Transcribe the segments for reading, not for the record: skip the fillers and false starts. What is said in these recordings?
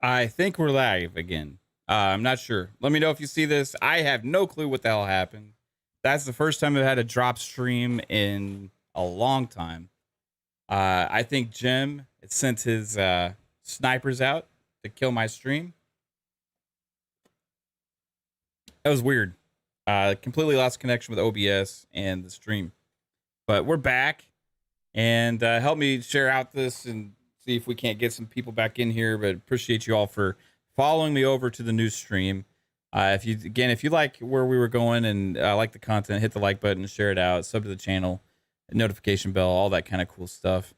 I think we're live again. I'm not sure. Let me know if you see this. I have no clue what the hell happened. That's the first time I've had a drop stream in a long time. I think Jim sent his snipers out to kill my stream. That was weird. Completely lost connection with OBS and the stream. But we're back. And help me share out this and see if we can't get some people back in here. But appreciate you all for following me over to the new stream. If you like where we were going and like the content, hit the like button, share it out, sub to the channel, notification bell, all that kind of cool stuff.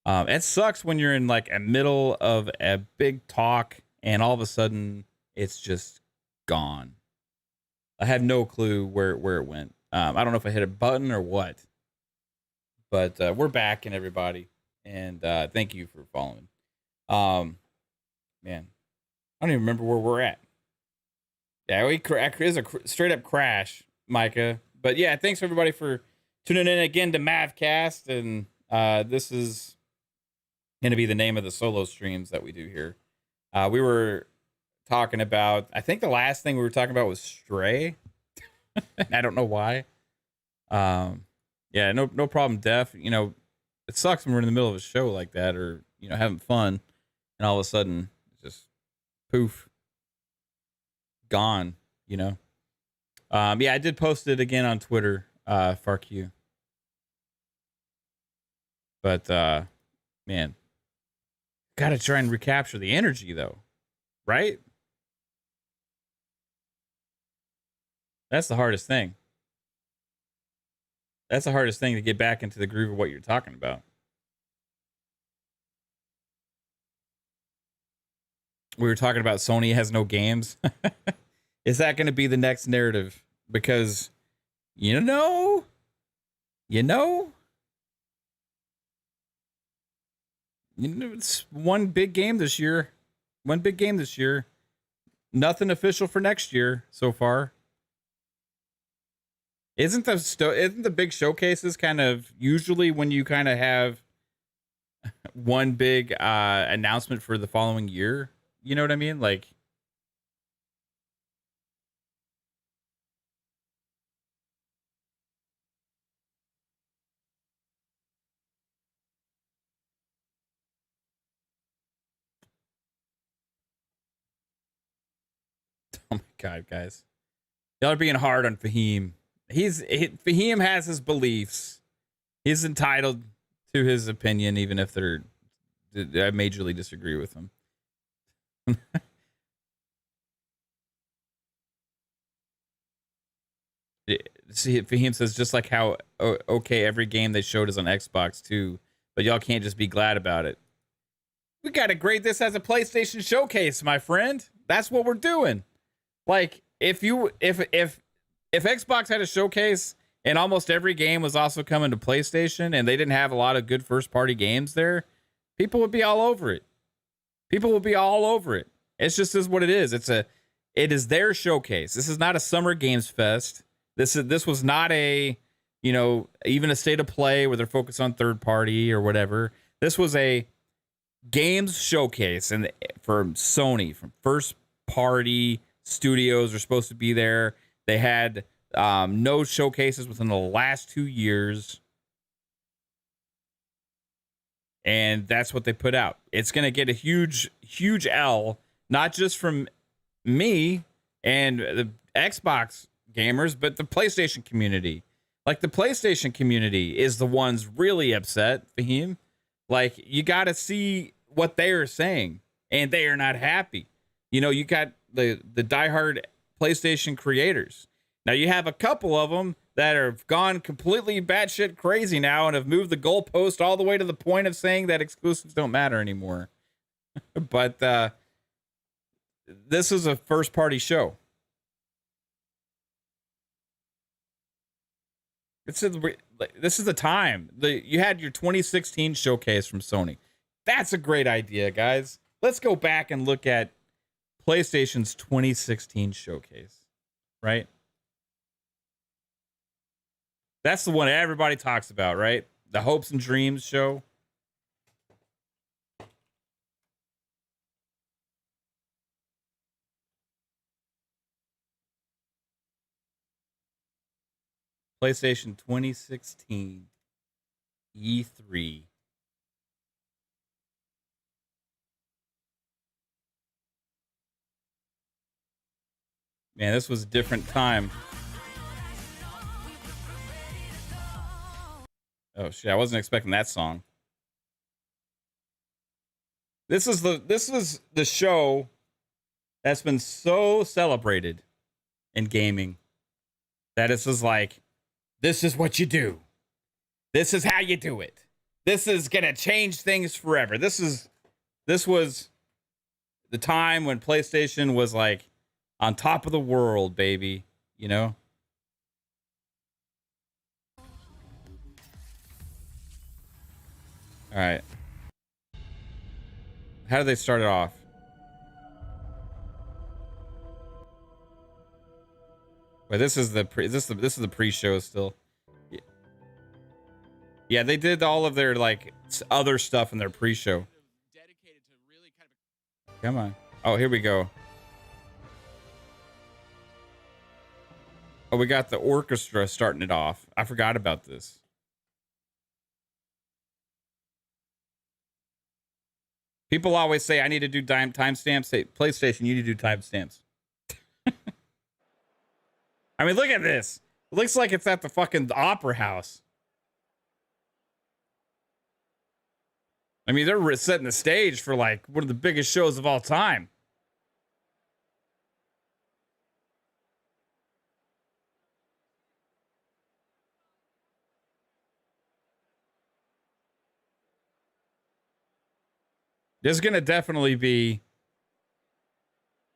It sucks when you're in like a middle of a big talk and all of a sudden it's just gone. I have no clue where it went. I don't know if I hit a button or what. But we're back and everybody, and thank you for following. Man, I don't even remember where we're at. Yeah, it is a straight up crash, Micah. But yeah, thanks everybody for tuning in again to MAVCAST, and this is going to be the name of the solo streams that we do here. We were talking about, I think the last thing we were talking about was Stray. I don't know why. Yeah, no problem, Def. You know, it sucks when we're in the middle of a show like that or, you know, having fun and all of a sudden just poof, gone, you know. Yeah, I did post it again on Twitter, FARK. But, man, got to try and recapture the energy, though, right? That's the hardest thing. That's the hardest thing, to get back into the groove of what you're talking about. We were talking about Sony has no games. Is that going to be the next narrative? Because, you know, it's one big game this year. Nothing official for next year so far. Isn't the big showcases kind of usually when you kind of have one big announcement for the following year? You know what I mean? Like, oh my God, guys. Y'all are being hard on Fahim. Fahim has his beliefs. He's entitled to his opinion, even if I majorly disagree with him. See, Fahim says, just like how okay, every game they showed is on Xbox too, but y'all can't just be glad about it. We gotta grade this as a PlayStation showcase, my friend. That's what we're doing. Like, if Xbox had a showcase and almost every game was also coming to PlayStation and they didn't have a lot of good first party games there, people would be all over it. It's just is what it is. It is their showcase. This is not a Summer Games Fest. This was not a, you know, even a state of play where they're focused on third party or whatever. This was a games showcase, and from Sony, from first party studios are supposed to be there. They had no showcases within the last 2 years. And that's what they put out. It's going to get a huge, huge L, not just from me and the Xbox gamers, but the PlayStation community. Like, the PlayStation community is the ones really upset, Fahim. Like, you got to see what they are saying, and they are not happy. You know, you got the diehard PlayStation creators. Now, you have a couple of them that have gone completely batshit crazy now and have moved the goalpost all the way to the point of saying that exclusives don't matter anymore. But this is a first-party show. This is the time. You had your 2016 showcase from Sony. That's a great idea, guys. Let's go back and look at PlayStation's 2016 showcase, right? That's the one everybody talks about, right? The Hopes and Dreams show. PlayStation 2016 E3. Man, this was a different time. Oh shit, I wasn't expecting that song. This was the show that's been so celebrated in gaming that it's just like, this is what you do. This is how you do it. This is gonna change things forever. This was the time when PlayStation was like on top of the world, baby. You know? All right. How did they start it off? Wait, this is the pre-show still. Yeah, they did all of their like other stuff in their pre-show. Come on. Oh, here we go. Oh, we got the orchestra starting it off. I forgot about this. People always say I need to do timestamps. Say, PlayStation, you need to do timestamps. I mean, look at this. It looks like it's at the fucking opera house. I mean, they're setting the stage for like one of the biggest shows of all time. There's gonna definitely be.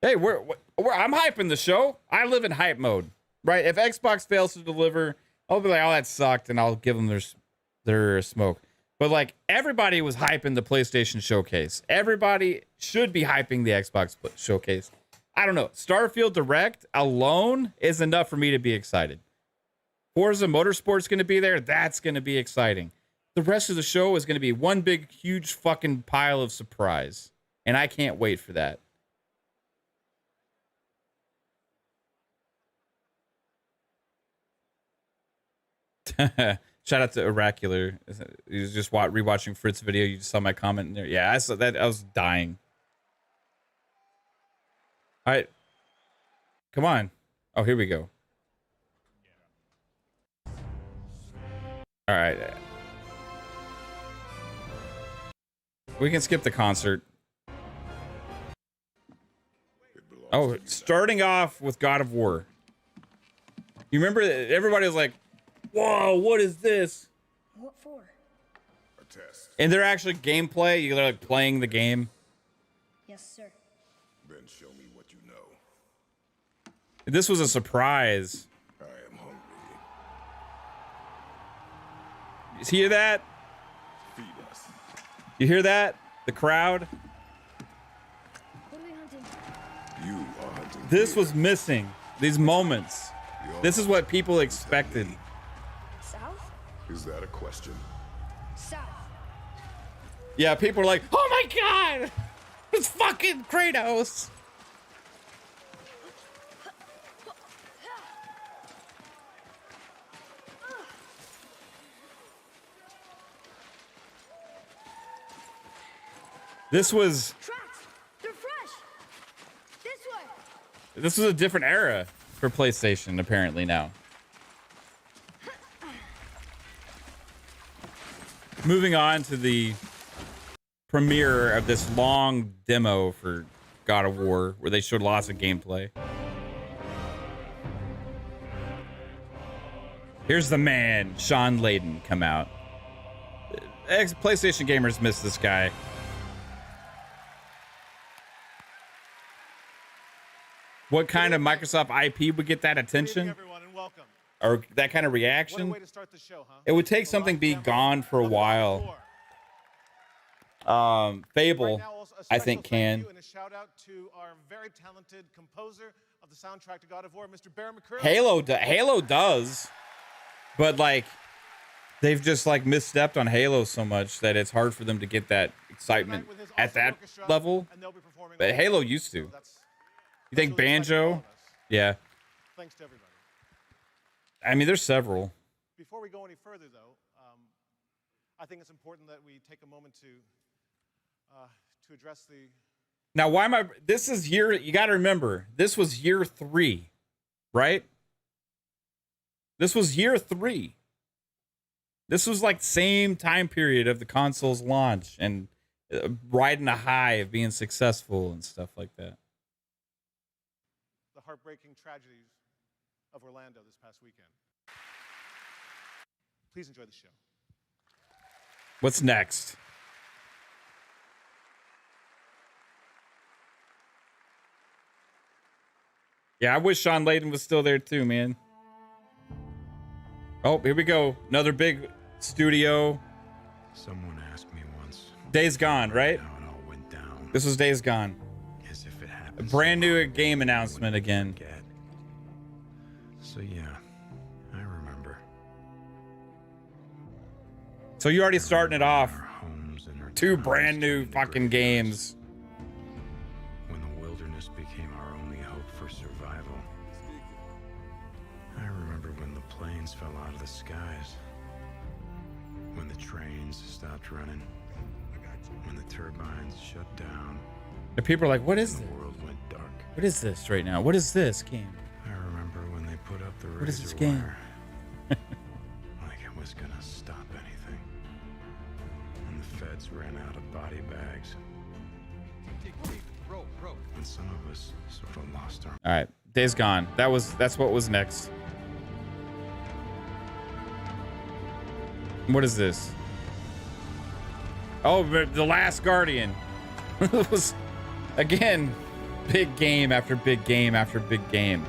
Hey, I'm hyping the show. I live in hype mode, right? If Xbox fails to deliver, I'll be like, "Oh, that sucked," and I'll give them their smoke. But like, everybody was hyping the PlayStation showcase. Everybody should be hyping the Xbox showcase. I don't know. Starfield Direct alone is enough for me to be excited. Forza Motorsport's going to be there. That's going to be exciting. The rest of the show is going to be one big, huge fucking pile of surprise. And I can't wait for that. Shout out to Oracular. You was just rewatching Fritz's video. You just saw my comment in there. Yeah, I saw that. I was dying. All right. Come on. Oh, here we go. All right. We can skip the concert. Oh, starting off with God of War. You remember everybody was like, whoa, what is this? What for? A test. And they're actually gameplay. You're like playing the game. Yes, sir. Then show me what you know. This was a surprise. I am hungry. You hear that? Feed us. You hear that? The crowd? What are we hunting? You are hunting. This deer. was missing. These moments. This is what people expected. South? Is that a question? South. Yeah, people are like, oh my god! It's fucking KhAos! This was... Tracks! They're fresh! This way! This was a different era for PlayStation, apparently, now. Moving on to the premiere of this long demo for God of War, where they showed lots of gameplay. Here's the man, Sean Layden, come out. PlayStation gamers miss this guy. What kind of Microsoft IP would get that attention? Everyone, and welcome. Or that kind of What a reaction? way to start the show, huh? It would take something be gone for a while. Fable, I think, can. And a shout out to our very talented composer of the soundtrack to God of War, Mr. Bear McCreary. Halo does, but like they've just like misstepped on Halo so much that it's hard for them to get that excitement at that level. But Halo used to. You think Banjo? Yeah. Thanks to everybody. I mean, there's several. Before we go any further, though, I think it's important that we take a moment to address the... Now, why am I... This is year... You got to remember, this was year 3, right? This was year 3. This was like same time period of the console's launch and riding a high of being successful and stuff like that. The heartbreaking tragedies of Orlando this past weekend. Please enjoy the show. What's next? Yeah, I wish Sean Layden was still there too, man. Oh, here we go. Another big studio. Someone asked me once. Days Gone, right? How it all went down. This was Days Gone. As if it A happened. brand new game announcement again. So yeah, I remember. So you already starting it off. Our homes and our 2 towns brand new turned to fucking games. When the wilderness became our only hope for survival. I remember when the planes fell out of the skies. When the trains stopped running. When the turbines shut down. The people are like, what is The this? world went dark. What is this right now? What is this game? I remember when they put up the What is this razor game? wire, like it was gonna stop anything. And the feds ran out of body bags. And some of us sort of lost our... All right, Days Gone. That's what was next. What is this? Oh, The Last Guardian. It was, again, big game after big game after big game.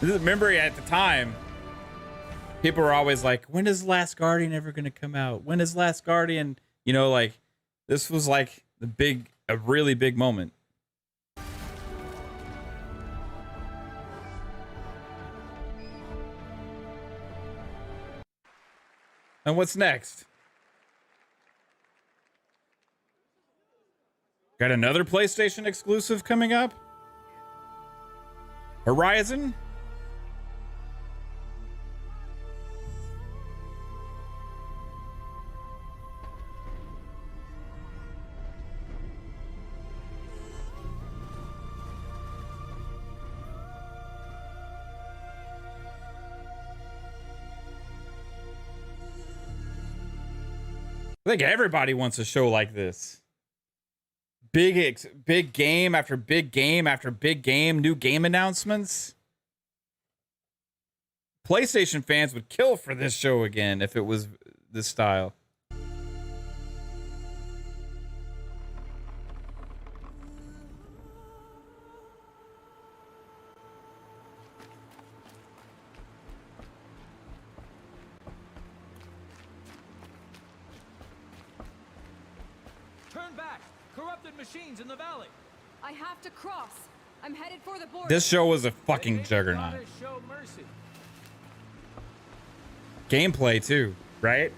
Remember at the time, people were always like, when is Last Guardian ever going to come out? When is Last Guardian? You know, like, this was like a really big moment. And what's next? Got another PlayStation exclusive coming up? Horizon? I think everybody wants a show like this. Big game after big game after big game, new game announcements. PlayStation fans would kill for this show again if it was this style. Turn back! Corrupted machines in the valley! I have to cross. I'm headed for the border. This show was a fucking juggernaut. Show mercy. Gameplay too, right?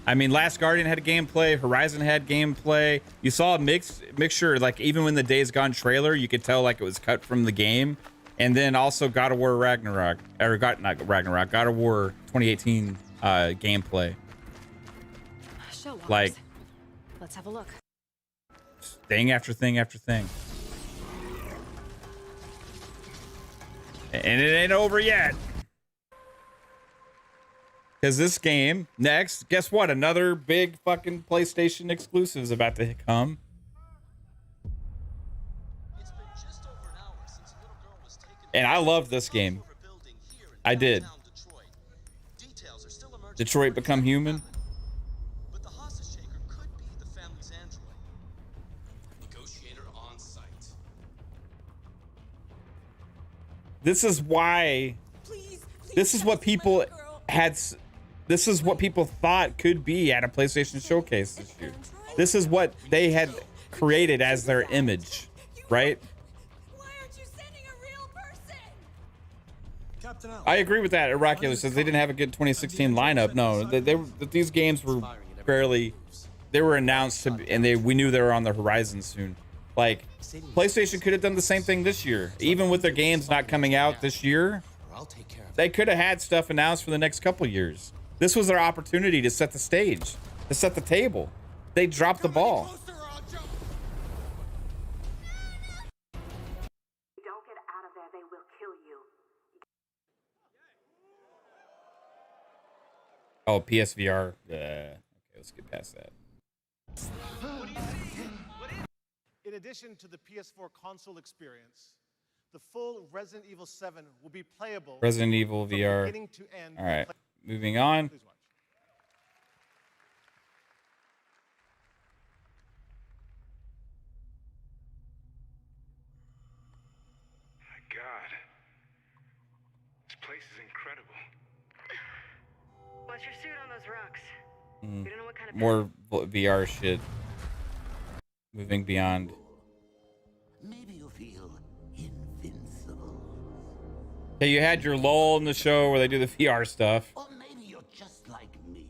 I mean, Last Guardian had a gameplay, Horizon had gameplay. You saw a mixture, like even when the Days Gone trailer, you could tell like it was cut from the game. And then also God of War Ragnarok, or God of War 2018 gameplay. Show off. Like, Let's have a look. thing after thing after thing. And it ain't over yet. Because this game, next, guess what? Another big fucking PlayStation exclusive is about to come. And I love this game. I did. Detroit Become Human. But the hostage taker could be the family's android. Negotiator on site. This is why. This is what people had. This is what people thought could be at a PlayStation showcase this year. This is what they had created as their image, right? Why aren't you sending a real person? Captain Al. I agree with that. Oracular says they didn't have a good 2016 lineup. No, these games were fairly. They were announced to, and we knew they were on the horizon soon. Like PlayStation could have done the same thing this year, even with their games not coming out this year. I'll take care of it. They could have had stuff announced for the next couple years. This was their opportunity to set the stage, to set the table. They dropped the ball. Don't get out of there, they will kill you. Oh, PSVR. Okay, let's get past that. In addition to the PS4 console experience, the full Resident Evil 7 will be playable. Resident Evil from VR. beginning to end. All right, moving on. Please watch. My God. This place is incredible. What's your suit on those rocks? You don't know what kind of More VR shit. Moving beyond. Maybe you feel invincible. Hey, you had your lull in the show where they do the VR stuff. Or maybe you're just like me.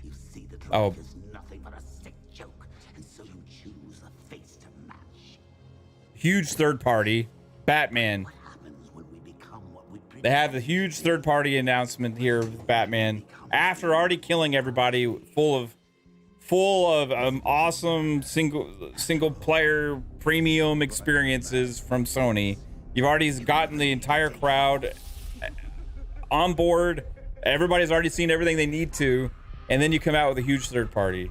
You see the Oh. truth is nothing but a sick joke, and so you choose a face to match. Huge third party. Batman. What happens when we become what we They have the huge third party announcement here with Batman. After already killing everybody, full of awesome single player premium experiences from Sony. You've already gotten the entire crowd on board. Everybody's already seen everything they need to, and then you come out with a huge third party.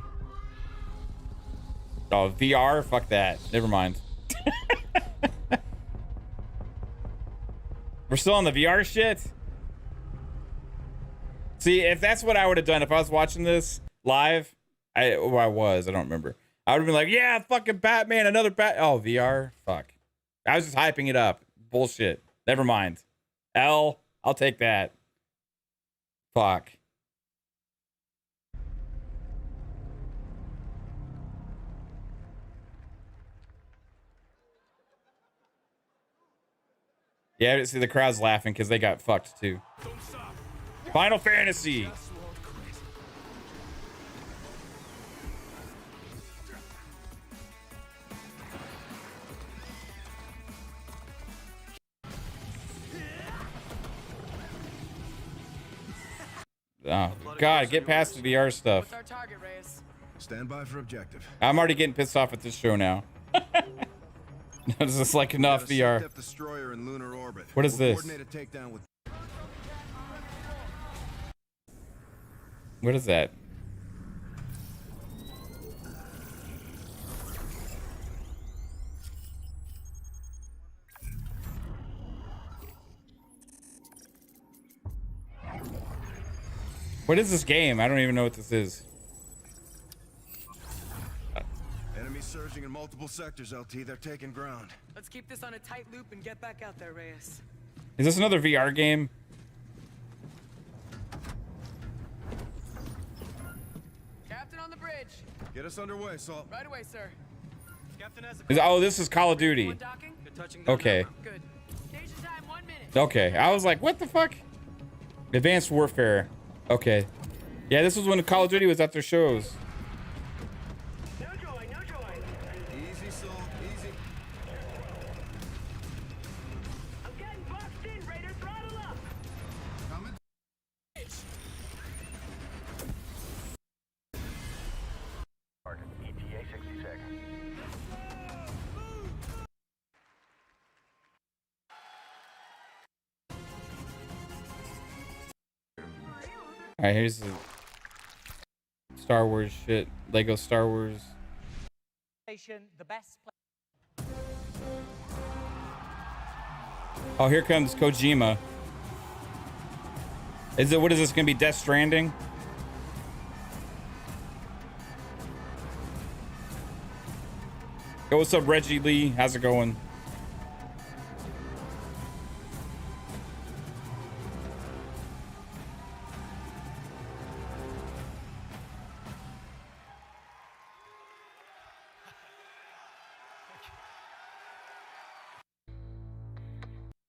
Oh, VR? Fuck that. Never mind. We're still on the VR shit? See, if that's what I would have done if I was watching this live, I don't remember. I would have been like, yeah, fucking Batman, another Oh, VR? Fuck. I was just hyping it up. Bullshit. Never mind. I'll take that. Fuck. Yeah, see, the crowd's laughing because they got fucked too. Final Fantasy. Oh, God, get past the VR stuff. What's our target, Reyes? Stand by for objective. I'm already getting pissed off at this show now. This is like enough VR. Depth destroyer in lunar orbit. What is this? Coordinate a takedown with What is that? What is this game? I don't even know what this is. enemy surging in multiple sectors, LT. They're taking ground. Let's keep this on a tight loop and get back out there, Reyes. Is this another VR game? Captain on the bridge. Get us underway, Salt. Right away, sir. Captain has Oh, this is Call of Duty. one docking. Good touching down Okay. now. Good. Station time, 1 minute. Okay, I was like, what the fuck? Advanced Warfare. Okay. Yeah, this was when Call of Duty was at their shows. No joy, no joy. Easy, Salt. Easy. I'm getting boxed in, Raider. Throttle up. Coming. ETA 60 seconds. All right, here's the Star Wars shit. Lego Star Wars. The best Oh, here comes Kojima. Is it? What is this gonna be? Death Stranding? Yo, what's up, Reggie Lee? How's it going?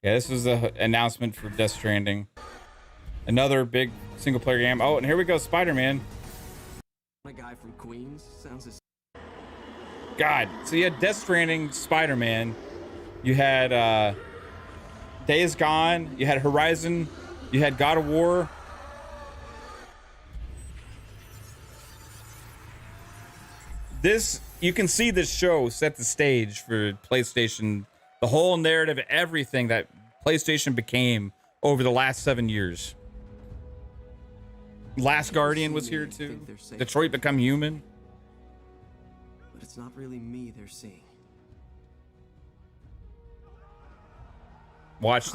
Yeah, this was the announcement for Death Stranding. Another big single player game. Oh, and here we go, Spider-Man. A guy from Queens sounds as God. So you had Death Stranding, Spider-Man. You had Days Gone, you had Horizon, you had God of War. This, you can see this show set the stage for PlayStation, the whole narrative, everything that PlayStation became over the last 7 years. Last Guardian was here too. Detroit Become Human. But it's not really me they're seeing. Watch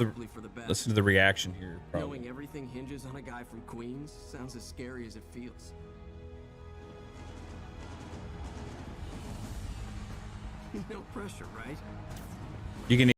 listen to the reaction here. Probably. Knowing everything hinges on a guy from Queens sounds as scary as it feels. No pressure, right? You can.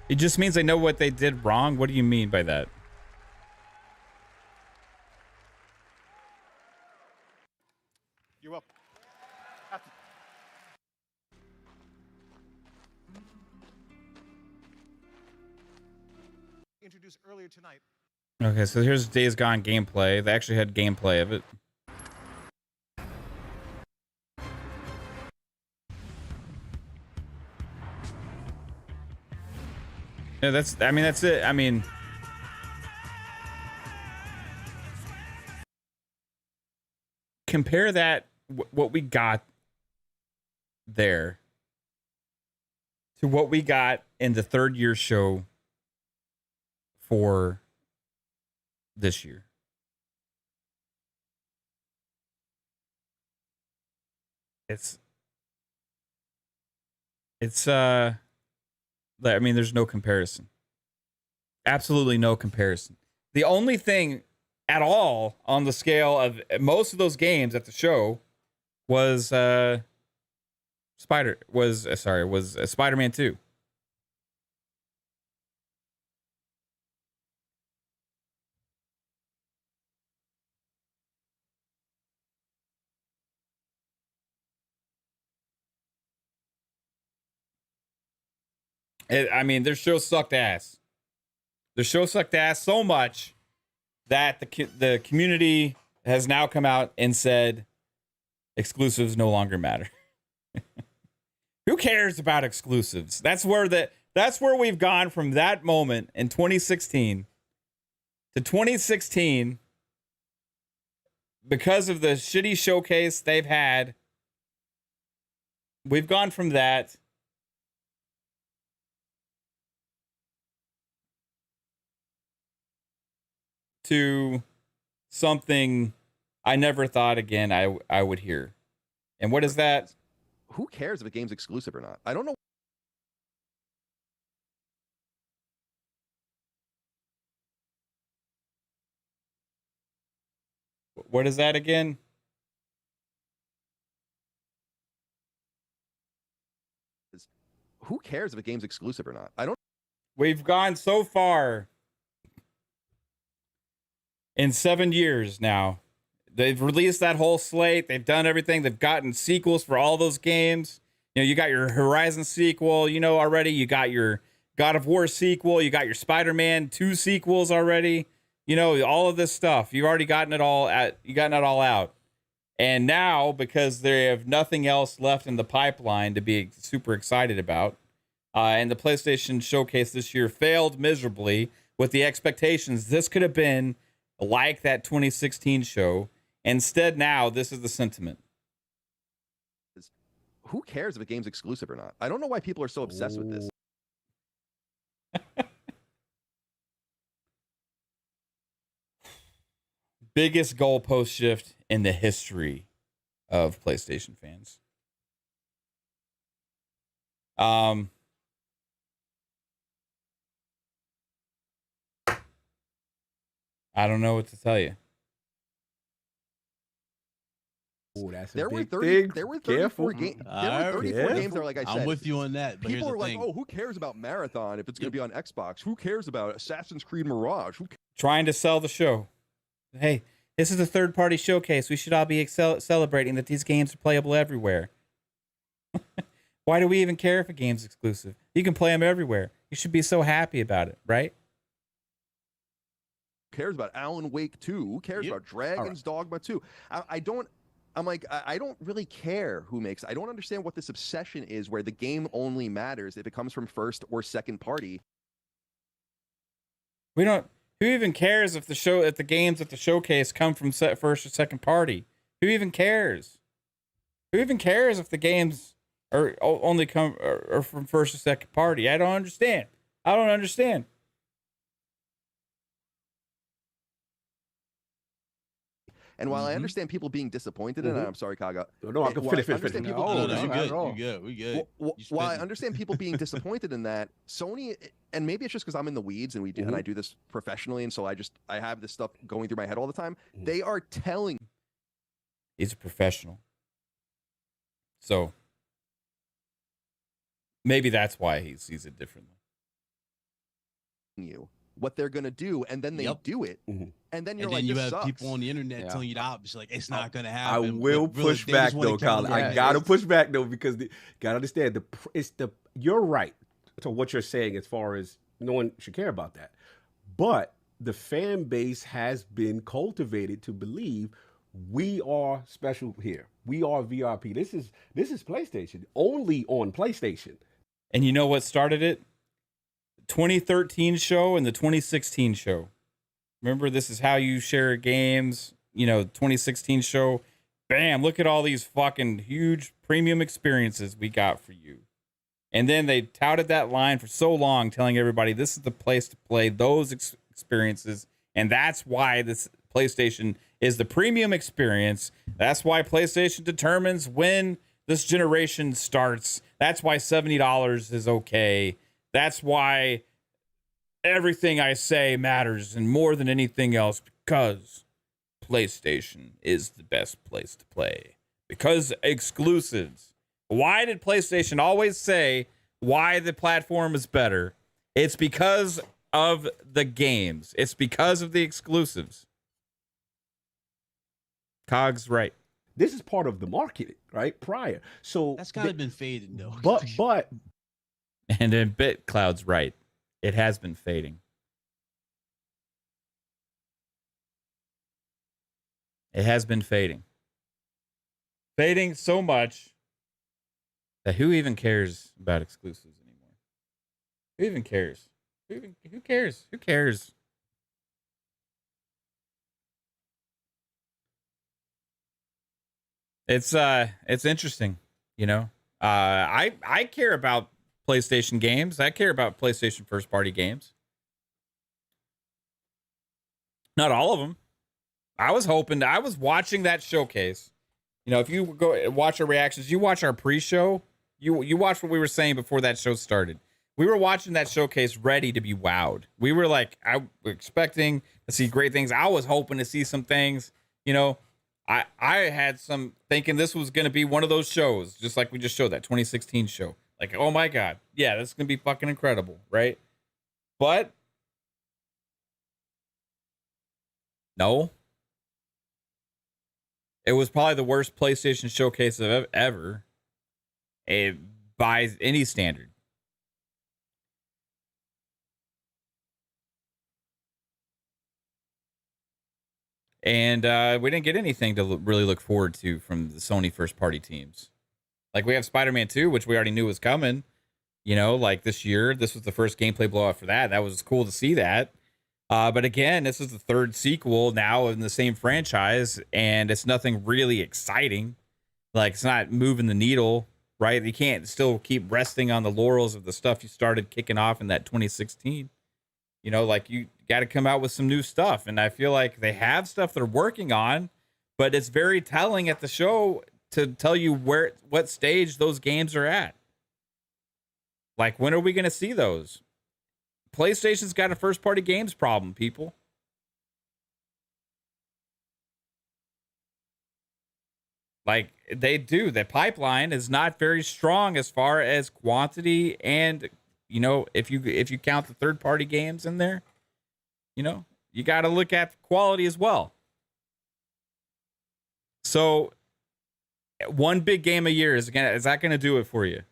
It just means they know what they did wrong. What do you mean by that? You're welcome. Introduced earlier tonight. Okay, so here's Days Gone gameplay. They actually had gameplay of it. Yeah, that's it. I mean, compare that, what we got there, to what we got in the third year show for this year. I mean, there's no comparison. Absolutely no comparison. The only thing at all on the scale of most of those games at the show was Spider-Man 2. I mean, their show sucked ass. Their show sucked ass so much that the community has now come out and said exclusives no longer matter. Who cares about exclusives? That's where we've gone from that moment in 2016 to 2016 because of the shitty showcase they've had. We've gone from that to something I never thought again I would hear. And what is that? Who cares if a game's exclusive or not? I don't know. What is that again? Who cares if a game's exclusive or not? I don't. We've gone so far in 7 years now. They've released that whole slate. They've done everything. They've gotten sequels for all those games. You know, you got your Horizon sequel, you know, already. You got your God of War sequel. You got your Spider-Man 2 sequels already. You know, all of this stuff. You've already gotten it all out. And now, because they have nothing else left in the pipeline to be super excited about, and the PlayStation Showcase this year failed miserably with the expectations this could have been like that 2016 show. Instead, now, this is the sentiment. Who cares if a game's exclusive or not? I don't know why people are so obsessed with this. Biggest goalpost shift in the history of PlayStation fans. I don't know what to tell you. Oh, that's There a were big 30. thing. There were 34 Careful. games. There Alright, were 34 games that, like I said, I'm with you on that. But here's people the are like, thing. "Oh, who cares about Marathon if it's going to be on Xbox? Who cares about Assassin's Creed Mirage? Who Trying to sell the show. Hey, this is a third-party showcase. We should all be celebrating that these games are playable everywhere. Why do we even care if a game's exclusive? You can play them everywhere. You should be so happy about it, right? cares about Alan Wake 2? Who cares about Dragon's Dogma 2? I don't really care who makes it. I don't understand what this obsession is where the game only matters if it comes from first or second party. We don't. Who even cares if the games at the showcase come from first or second party? Who even cares? Who even cares if the games are only come or from first or second party? I don't understand. I don't understand. And while I understand people being disappointed in it, I'm sorry, Kaga. No, I can finish. You good. We good. While I understand people being disappointed in that, Sony, and maybe it's just because I'm in the weeds and and I do this professionally, and so I have this stuff going through my head all the time. They are telling. He's a professional, so maybe that's why he sees it differently. You what they're gonna do, and then they do it, and then you're like, you this have sucks. people on the internet telling you the opposite, like it's not gonna happen. I will push back though, Colin. I gotta push back though because gotta understand you're right to what you're saying as far as no one should care about that, but the fan base has been cultivated to believe we are special here. We are VRP. This is PlayStation only on PlayStation. And you know what started it? 2013 show and the 2016 show. Remember, this is how you share games. 2016 show. Bam, look at all these fucking huge premium experiences we got for you. And then they touted that line for so long, telling everybody this is the place to play those experiences. And that's why this PlayStation is the premium experience. That's why PlayStation determines when this generation starts. That's why $70 is okay. That's why everything I say matters and more than anything else, because PlayStation is the best place to play. Because exclusives. Why did PlayStation always say why the platform is better? It's because of the games. It's because of the exclusives. Cog's right. This is part of the marketing, right? Prior. So that's kind of been faded though. But and then BitCloud's right. It has been fading. It has been fading. Fading so much that who even cares about exclusives anymore? Who even cares? Who cares? Who cares? It's interesting, I care about PlayStation games. I care about PlayStation first party games. Not all of them. I was watching that showcase. If you go watch our reactions, you watch our pre-show, you watch what we were saying before that show started. We were watching that showcase ready to be wowed. We were like, I was expecting to see great things. I was hoping to see some things, I had some thinking this was going to be one of those shows, just like we just showed that 2016 show. Like, oh my God. Yeah, this is going to be fucking incredible, right? But no. It was probably the worst PlayStation showcase of ever, by any standard. And we didn't get anything to really look forward to from the Sony first-party teams. Like, we have Spider-Man 2, which we already knew was coming. Like this year. This was the first gameplay blowout for that. That was cool to see that. But again, this is the third sequel now in the same franchise, and it's nothing really exciting. Like, it's not moving the needle, right? You can't still keep resting on the laurels of the stuff you started kicking off in that 2016. Like, you got to come out with some new stuff. And I feel like they have stuff they're working on, but it's very telling at the show to tell you what stage those games are at. Like, when are we going to see those? PlayStation's got a first-party games problem, people. Like they do. The pipeline is not very strong as far as quantity, and if you count the third-party games in there, you got to look at the quality as well. So one big game a year is that going to do it for you?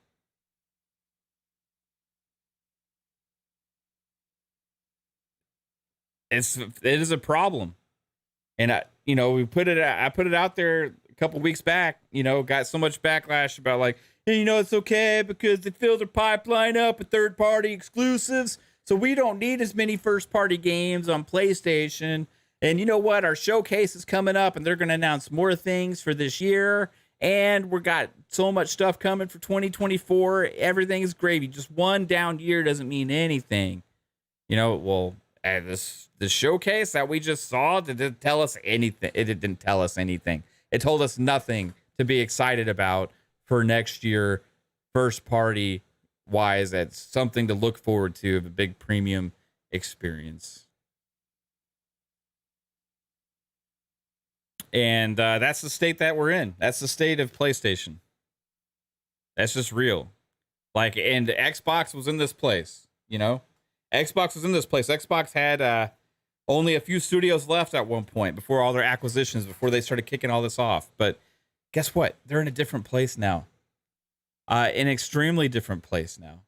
It is a problem. And I put it out there a couple weeks back, got so much backlash about like, hey, it's okay because they fill their pipeline up with third-party exclusives. So we don't need as many first-party games on PlayStation. And you know what? Our showcase is coming up and they're going to announce more things for this year. And we got so much stuff coming for 2024. Everything is gravy. Just one down year doesn't mean anything. This showcase that we just saw didn't tell us anything. It didn't tell us anything. It told us nothing to be excited about for next year, first party wise. That's something to look forward to, a big premium experience. And that's the state that we're in. That's the state of PlayStation. That's just real. And Xbox was in this place, Xbox was in this place. Xbox had only a few studios left at one point before all their acquisitions, before they started kicking all this off. But guess what? They're in a different place now. An extremely different place now.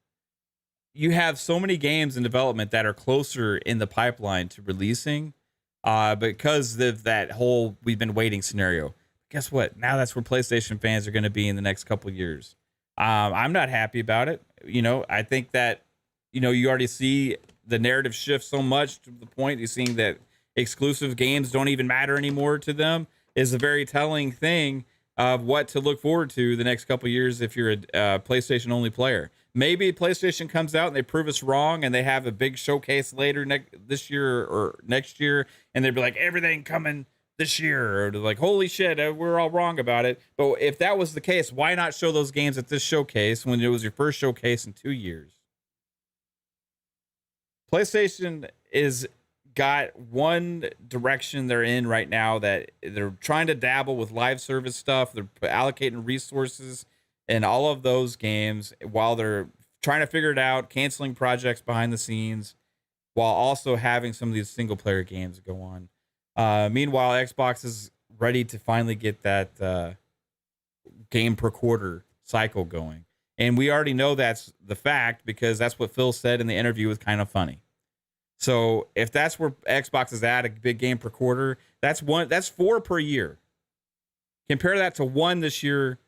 You have so many games in development that are closer in the pipeline to releasing because of that whole we've been waiting scenario. Guess what? Now that's where PlayStation fans are going to be in the next couple of years. I'm not happy about it. I think that you already see the narrative shift so much to the point you're seeing that exclusive games don't even matter anymore to them is a very telling thing of what to look forward to the next couple of years if you're a PlayStation only player. Maybe PlayStation comes out and they prove us wrong and they have a big showcase later this year or next year and they'd be like, everything coming this year, or like, holy shit, we're all wrong about it. But if that was the case, why not show those games at this showcase when it was your first showcase in 2 years? PlayStation is got one direction they're in right now, that they're trying to dabble with live service stuff. They're allocating resources in all of those games while they're trying to figure it out, canceling projects behind the scenes, while also having some of these single player games go on. Meanwhile, Xbox is ready to finally get that game per quarter cycle going. And we already know that's the fact because that's what Phil said in the interview with Kind of Funny. So if that's where Xbox is at, a big game per quarter, that's 4 per year. Compare that to 1 this year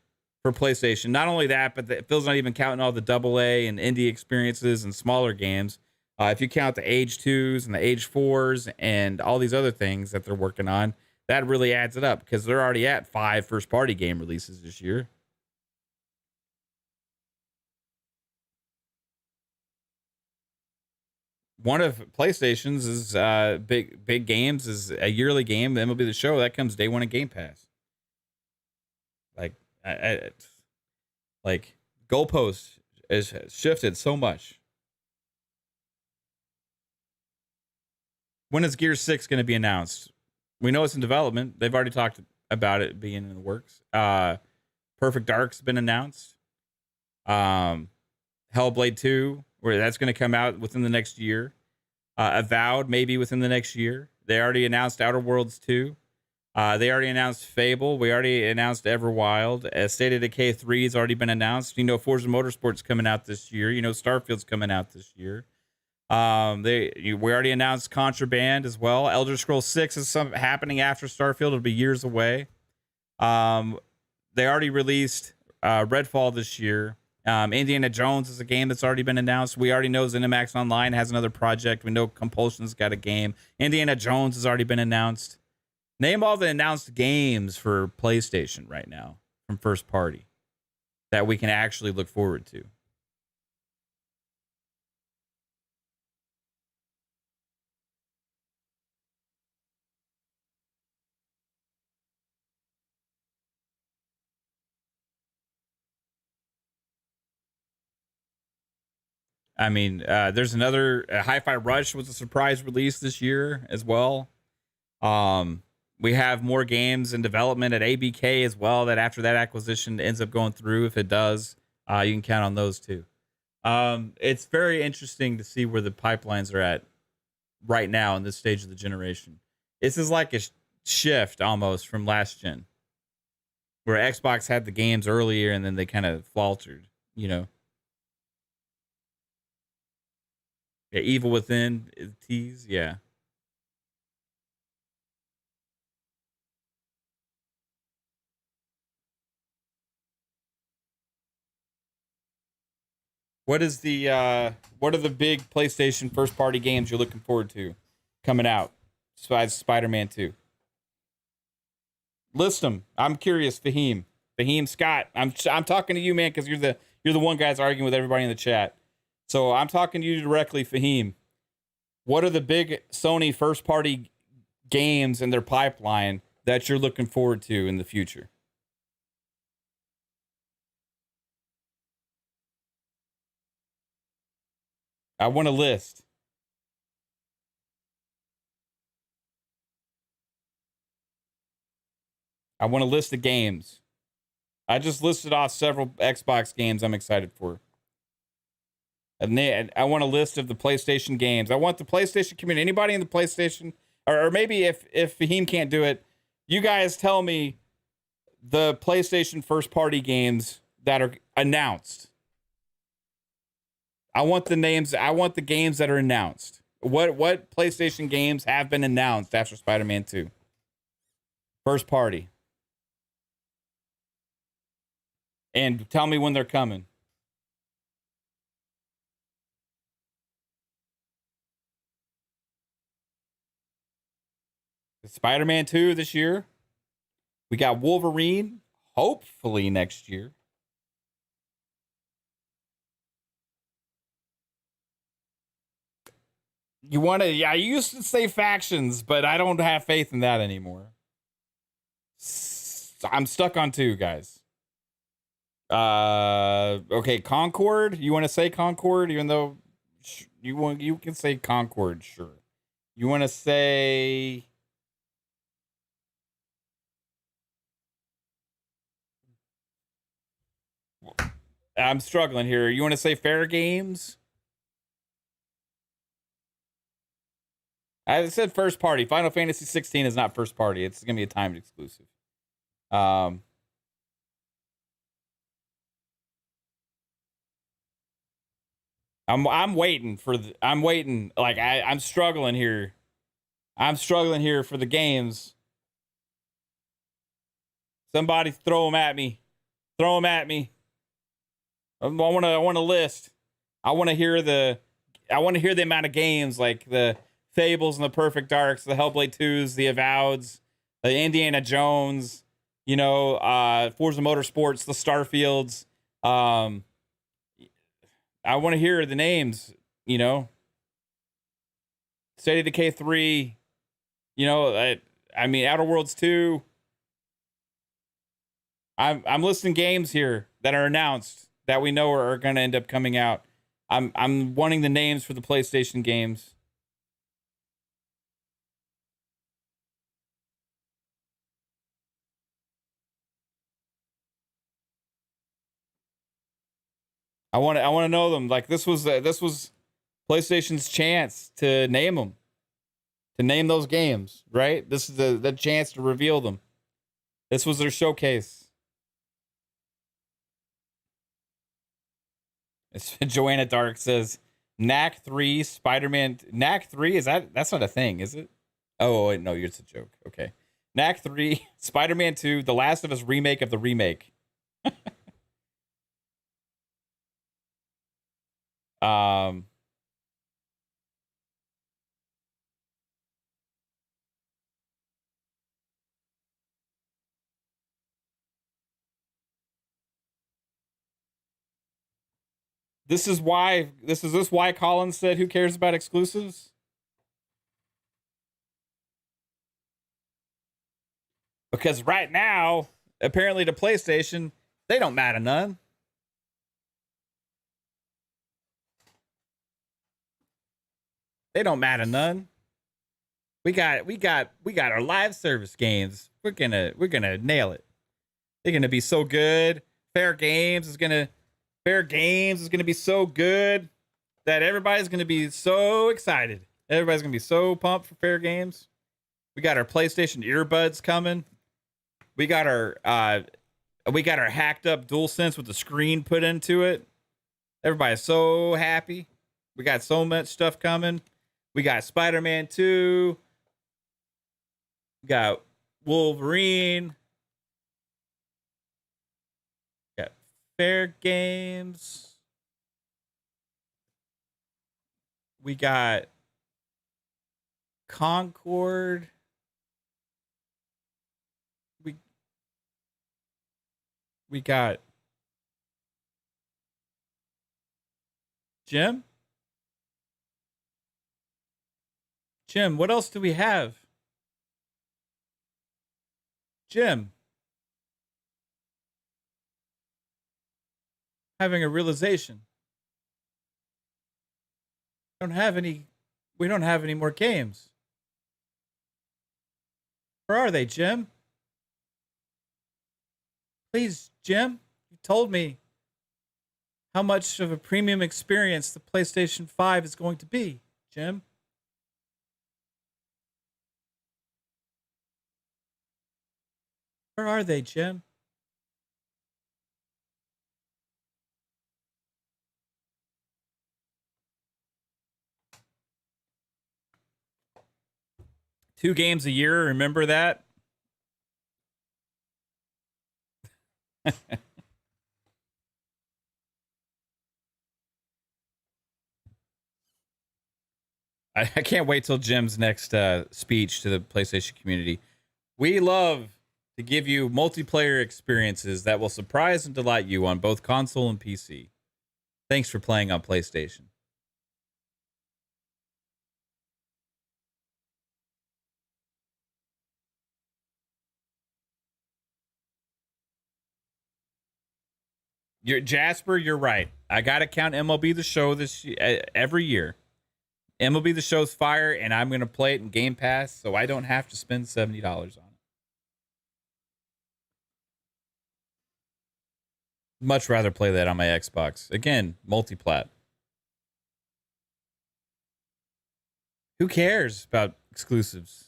for PlayStation. Not only that, but Phil's not even counting all the AA and indie experiences and smaller games. If you count the Age 2s and the Age 4s and all these other things that they're working on, that really adds it up because they're already at 5 first-party game releases this year. One of PlayStation's is big games is a yearly game. The MLB The Show that comes day one in Game Pass. Like Goalpost has shifted so much. When is Gear 6 going to be announced? We know it's in development. They've already talked about it being in the works. Perfect Dark's been announced. Hellblade 2, where that's going to come out within the next year. Avowed, maybe within the next year. They already announced Outer Worlds 2. They already announced Fable. We already announced Everwild. State of Decay 3 has already been announced. Forza Motorsport's coming out this year. Starfield's coming out this year. We already announced Contraband as well. Elder Scrolls 6 is happening after Starfield. It'll be years away. They already released Redfall this year. Indiana Jones is a game that's already been announced. We already know ZeniMax Online has another project. We know Compulsion's got a game. Indiana Jones has already been announced. Name all the announced games for PlayStation right now from first party that we can actually look forward to. I mean, there's another Hi-Fi Rush was a surprise release this year as well. We have more games in development at ABK as well. That after that acquisition ends up going through, if it does, you can count on those too. It's very interesting to see where the pipelines are at right now in this stage of the generation. This is like a shift almost from last gen, where Xbox had the games earlier and then they kind of faltered, you know. Yeah, Evil Within is tease, yeah. What are the big PlayStation first party games you're looking forward to coming out besides Spider-Man 2? List them. I'm curious, Fahim, Scott. I'm talking to you, man, because you're the one guy that's arguing with everybody in the chat. So I'm talking to you directly, Fahim. What are the big Sony first party games in their pipeline that you're looking forward to in the future? I want a list. I want a list of games. I just listed off several Xbox games I'm excited for. And then I want a list of the PlayStation games. I want the PlayStation community. Anybody in the PlayStation, or maybe if Fahim can't do it, you guys tell me the PlayStation first party games that are announced. I want the names. I want the games that are announced. What PlayStation games have been announced after Spider-Man 2? First party. And tell me when they're coming. Spider-Man 2 this year. We got Wolverine, hopefully next year. You want to? Yeah, I used to say factions, but I don't have faith in that anymore. I'm stuck on 2, guys. Okay, Concord. You want to say Concord, even though you can say Concord, sure. You want to say? I'm struggling here. You want to say Fair Games? I said first party. Final Fantasy 16 is not first party. It's going to be a timed exclusive. I'm waiting for I'm waiting. Like I'm struggling here. I'm struggling here for the games. Somebody throw them at me. Throw them at me. I want a list. I want to hear the amount of games, like the Fables and the Perfect Darks, the Hellblade 2s, the Avoweds, the Indiana Jones, Forza Motorsports, the Starfields. I want to hear the names, State of Decay 3, Outer Worlds 2. I'm listing games here that are announced that we know are going to end up coming out. I'm wanting the names for the PlayStation games. I want to know them. Like this was PlayStation's chance to name them, to name those games, right? This is the chance to reveal them. This was their showcase. Joanna Dark says, Knack 3, Spider-Man. Knack 3, that's not a thing, is it? Oh, wait, no, it's a joke. Okay. Knack 3, Spider-Man 2, The Last of Us remake of the remake. This is why Colin said, who cares about exclusives? Because right now, apparently to PlayStation, they don't matter none. They don't matter none. We got our live service games. We're gonna nail it. They're gonna be so good. Fair Games is gonna be so good that everybody's gonna be so excited. Everybody's gonna be so pumped for Fair Games. We got our PlayStation earbuds coming. We got our hacked up DualSense with the screen put into it. Everybody's so happy. We got so much stuff coming. We got Spider-Man 2. We got Wolverine. We got Fair Games. We got Concord. We got Jim. Jim, what else do we have? Jim. Having a realization. We don't have any more games. Where are they, Jim? Please, Jim, you told me how much of a premium experience the PlayStation 5 is going to be, Jim. Where are they, Jim? Two games a year, remember that? I can't wait till Jim's next speech to the PlayStation community. We love to give you multiplayer experiences that will surprise and delight you on both console and PC. Thanks for playing on PlayStation. Jasper, you're right. I got to count MLB The Show every year. MLB The Show's fire, and I'm going to play it in Game Pass, so I don't have to spend $70 on it. Much rather play that on my Xbox. Again, multiplat. Who cares about exclusives?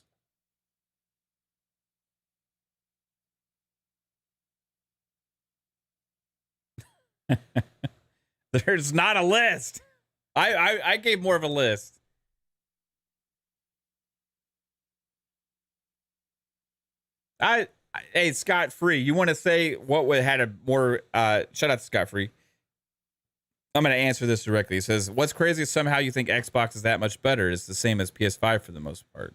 There's not a list. I gave more of a list. Hey, Scott Free, you want to say what would had a more shout out to Scott Free. I'm going to answer this directly. He says, what's crazy is somehow you think Xbox is that much better. It's the same as PS5 for the most part.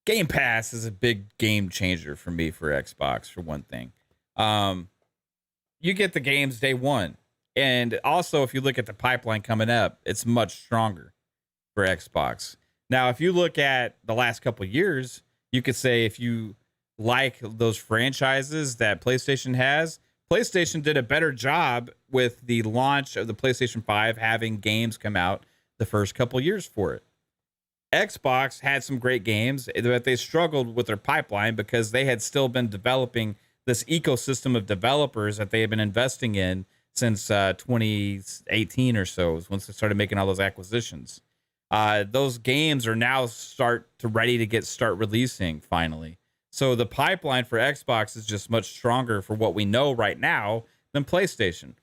Game Pass is a big game changer for me for Xbox, for one thing. You get the games day one. And also, if you look at the pipeline coming up, it's much stronger for Xbox. Now, if you look at the last couple of years, you could say if you like those franchises that PlayStation has, PlayStation did a better job with the launch of the PlayStation 5 having games come out the first couple of years for it. Xbox had some great games, but they struggled with their pipeline because they had still been developing this ecosystem of developers that they had been investing in since 2018 or so, once they started making all those acquisitions. Those games are now start releasing finally. So the pipeline for Xbox is just much stronger for what we know right now than PlayStation.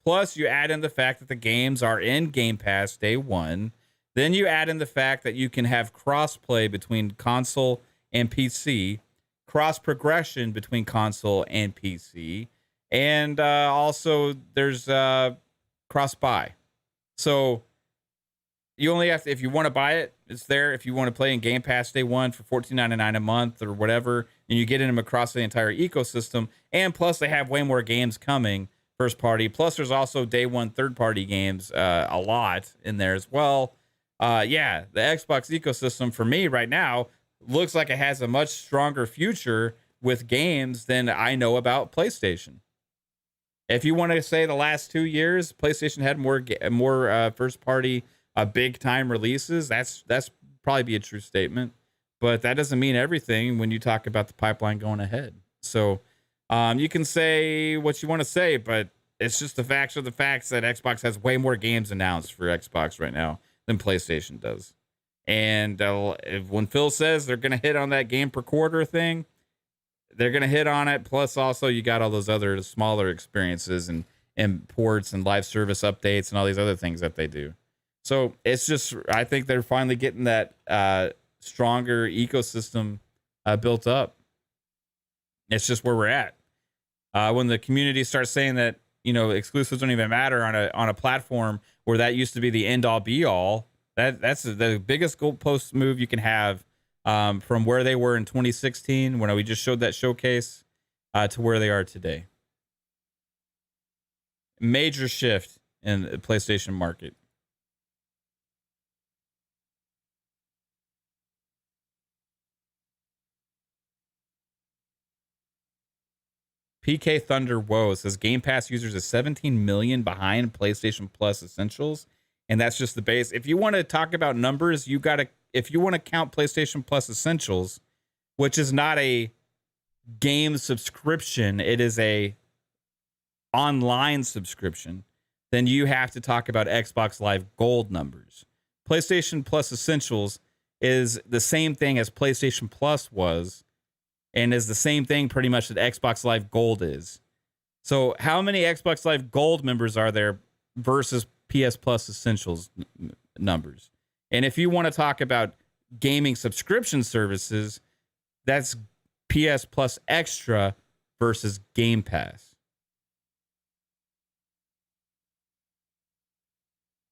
Plus, you add in the fact that the games are in Game Pass day one. Then you add in the fact that you can have cross-play between console and PC, cross-progression between console and PC, and also there's cross-buy. So you only have to, if you want to buy it, it's there. If you want to play in Game Pass day one for $14.99 a month or whatever, and you get them across the entire ecosystem, and plus they have way more games coming, first party. Plus there's also day one third-party games, a lot in there as well. Yeah, the Xbox ecosystem for me right now looks like it has a much stronger future with games than I know about PlayStation. If you want to say the last 2 years, PlayStation had more first party big time releases, that's probably be a true statement. but that doesn't mean everything when you talk about the pipeline going ahead. So you can say what you want to say, but it's just the facts are the facts that Xbox has way more games announced for Xbox right now than PlayStation does. And when Phil says they're going to hit on that game per quarter thing, they're going to hit on it. Plus, also, you got all those other smaller experiences and ports and live service updates and all these other things that they do. So it's just, I think they're finally getting that stronger ecosystem built up. It's just where we're at. When the community starts saying that, exclusives don't even matter on a platform where that used to be the end all be all, that's the biggest goalpost move you can have from where they were in 2016 when we just showed that showcase to where they are today. Major shift in the PlayStation market. PK Thunder Woe says Game Pass users is 17 million behind PlayStation Plus Essentials, and that's just the base. If you want to talk about numbers, if you want to count PlayStation Plus Essentials, which is not a game subscription, it is a online subscription, then you have to talk about Xbox Live Gold numbers. PlayStation Plus Essentials is the same thing as PlayStation Plus was, and is the same thing pretty much that Xbox Live Gold is. So how many Xbox Live Gold members are there versus PS Plus Essentials numbers? And if you want to talk about gaming subscription services, that's PS Plus Extra versus Game Pass.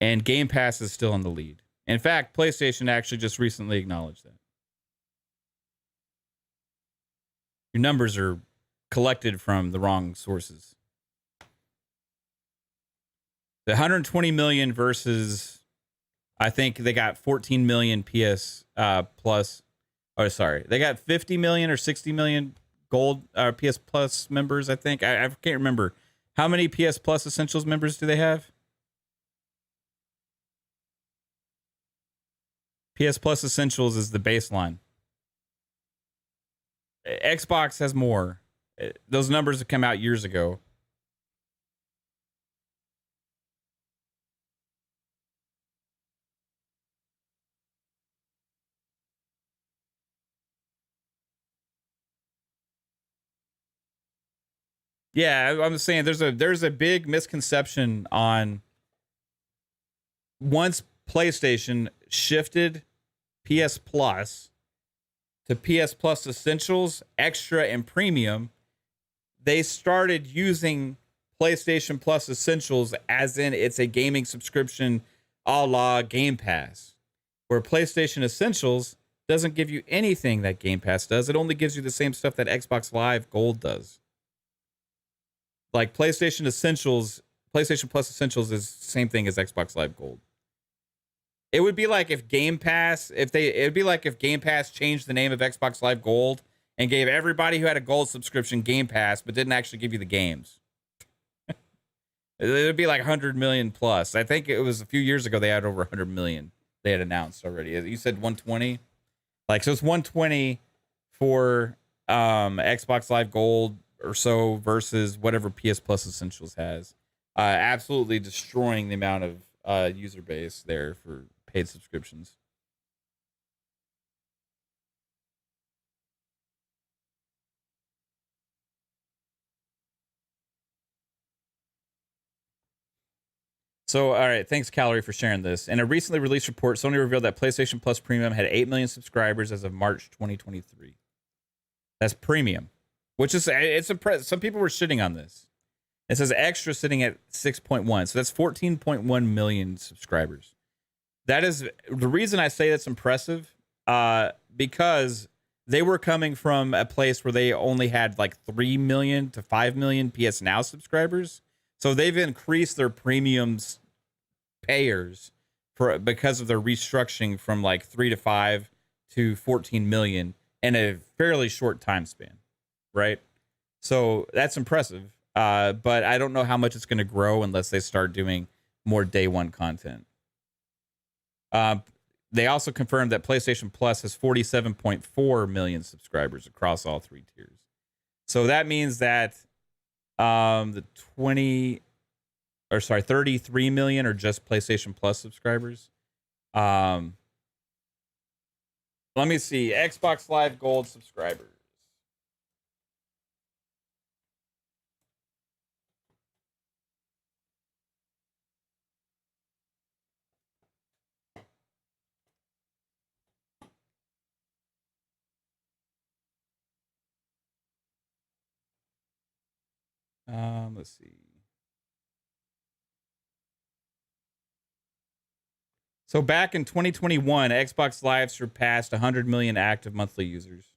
And Game Pass is still in the lead. In fact, PlayStation actually just recently acknowledged that. Your numbers are collected from the wrong sources. The 120 million versus, I think they got 14 million PS Plus. Oh, sorry. They got 50 million or 60 million gold PS Plus members, I think. I can't remember. How many PS Plus Essentials members do they have? PS Plus Essentials is the baseline. Xbox has more. Those numbers have come out years ago. Yeah, I'm saying there's a big misconception on once PlayStation shifted PS Plus to PS Plus Essentials, Extra, and Premium, they started using PlayStation Plus Essentials as in it's a gaming subscription a la Game Pass, where PlayStation Essentials doesn't give you anything that Game Pass does. It only gives you the same stuff that Xbox Live Gold does. Like PlayStation Plus Essentials is the same thing as Xbox Live Gold. It would be like if Game Pass, it'd be like if Game Pass changed the name of Xbox Live Gold and gave everybody who had a gold subscription Game Pass, but didn't actually give you the games. It would be like 100 million plus. I think it was a few years ago they had over 100 million. They had announced already. You said 120? So it's 120 for Xbox Live Gold or so versus whatever PS Plus Essentials has. Absolutely destroying the amount of user base there for paid subscriptions. So, all right, thanks, Calarie, for sharing this. In a recently released report, Sony revealed that PlayStation Plus Premium had 8 million subscribers as of March 2023. That's premium, which is, it's impressive. Some people were shitting on this. It says Extra sitting at 6.1, so that's 14.1 million subscribers. That is the reason I say that's impressive, because they were coming from a place where they only had like 3 million to 5 million PS Now subscribers. So they've increased their premiums payers because of their restructuring from like 3 to 5 to 14 million in a fairly short time span, right? So that's impressive. But I don't know how much it's going to grow unless they start doing more day one content. they also confirmed that PlayStation Plus has 47.4 million subscribers across all 3 tiers. So that means that the 33 million are just PlayStation Plus subscribers. Let me see. Xbox Live Gold subscribers. Let's see. So back in 2021, Xbox Live surpassed 100 million active monthly users.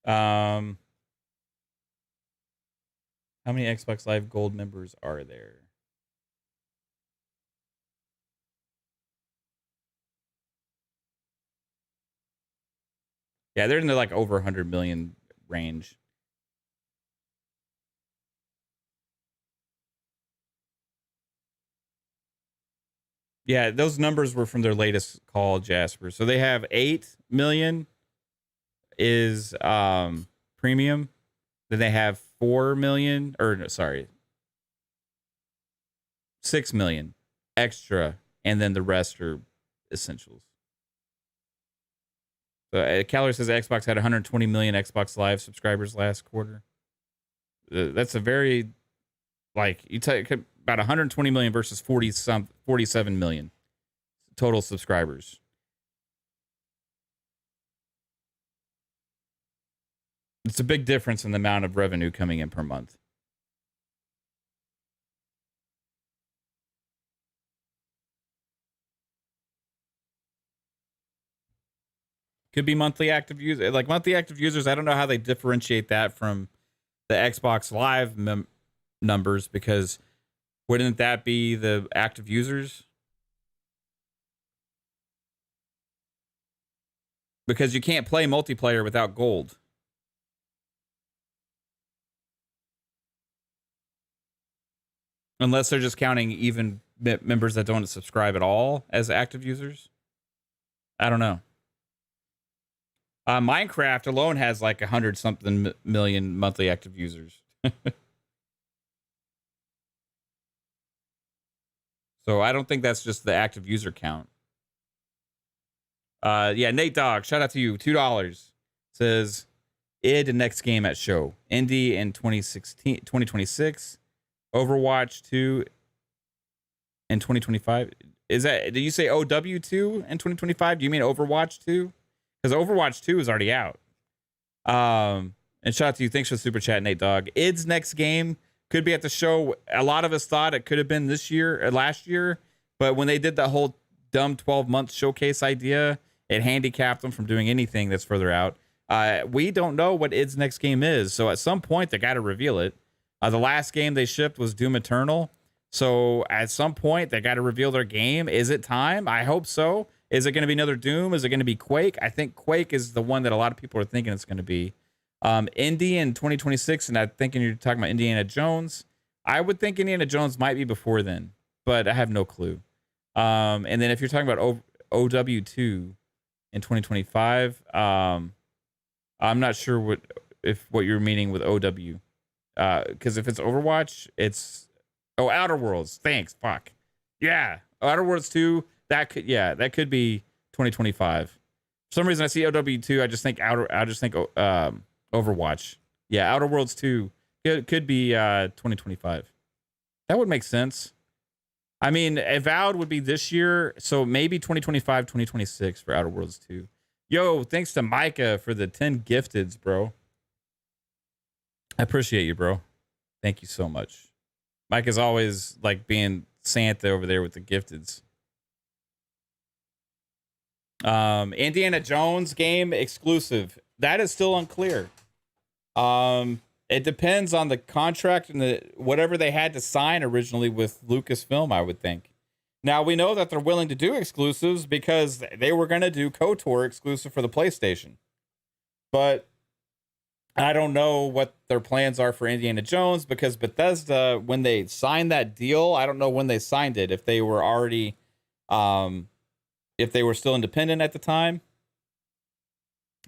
How many Xbox Live Gold members are there? Yeah, they're in the like over 100 million range. Yeah, those numbers were from their latest call, Jasper. So they have 8 million is premium. Then they have 4 million, or no, sorry, 6 million extra, and then the rest are essentials. So Calarie says Xbox had 120 million Xbox Live subscribers last quarter. That's a very, like, you take about 120 million versus 47 million total subscribers. It's a big difference in the amount of revenue coming in per month. Could be monthly active users. Like monthly active users, I don't know how they differentiate that from the Xbox Live numbers, because wouldn't that be the active users? Because you can't play multiplayer without gold. Unless they're just counting even members that don't subscribe at all as active users. I don't know. Minecraft alone has like 100-something million monthly active users. So I don't think that's just the active user count. Yeah, Nate Dogg, shout out to you. $2 says id next game at show. Indie in 2026. Overwatch 2 in 2025. Is that, did you say OW2 in 2025? Do you mean Overwatch 2? Because Overwatch 2 is already out. And shout out to you. Thanks for the super chat, Nate Dogg. id's next game could be at the show. A lot of us thought it could have been this year or last year, but when they did that whole dumb 12-month showcase idea, it handicapped them from doing anything that's further out. We don't know what id's next game is, so at some point they got to reveal it. The last game they shipped was Doom Eternal, so at some point they got to reveal their game. Is it time? I hope so. Is it going to be another Doom? Is it going to be Quake? I think Quake is the one that a lot of people are thinking it's going to be. Indie in 2026, and I'm thinking you're talking about Indiana Jones. I would think Indiana Jones might be before then, but I have no clue. And then if you're talking about OW2 in 2025, I'm not sure what you're meaning with OW. Because if it's Overwatch, it's Outer Worlds. Thanks. Fuck. Yeah. Outer Worlds 2, that could be 2025. For some reason I see OW2, I just think Overwatch. Yeah, Outer Worlds 2 could be 2025. That would make sense. I mean, Avowed would be this year, so maybe 2025, 2026 for Outer Worlds 2. Yo, thanks to Micah for the 10 gifteds, bro. I appreciate you, bro. Thank you so much. Mike is always like being Santa over there with the gifteds. Indiana Jones game exclusive. That is still unclear. It depends on the contract and the whatever they had to sign originally with Lucasfilm, I would think. Now, we know that they're willing to do exclusives because they were going to do KOTOR exclusive for the PlayStation. But I don't know what their plans are for Indiana Jones because Bethesda, when they signed that deal, I don't know when they signed it, if they were already, if they were still independent at the time.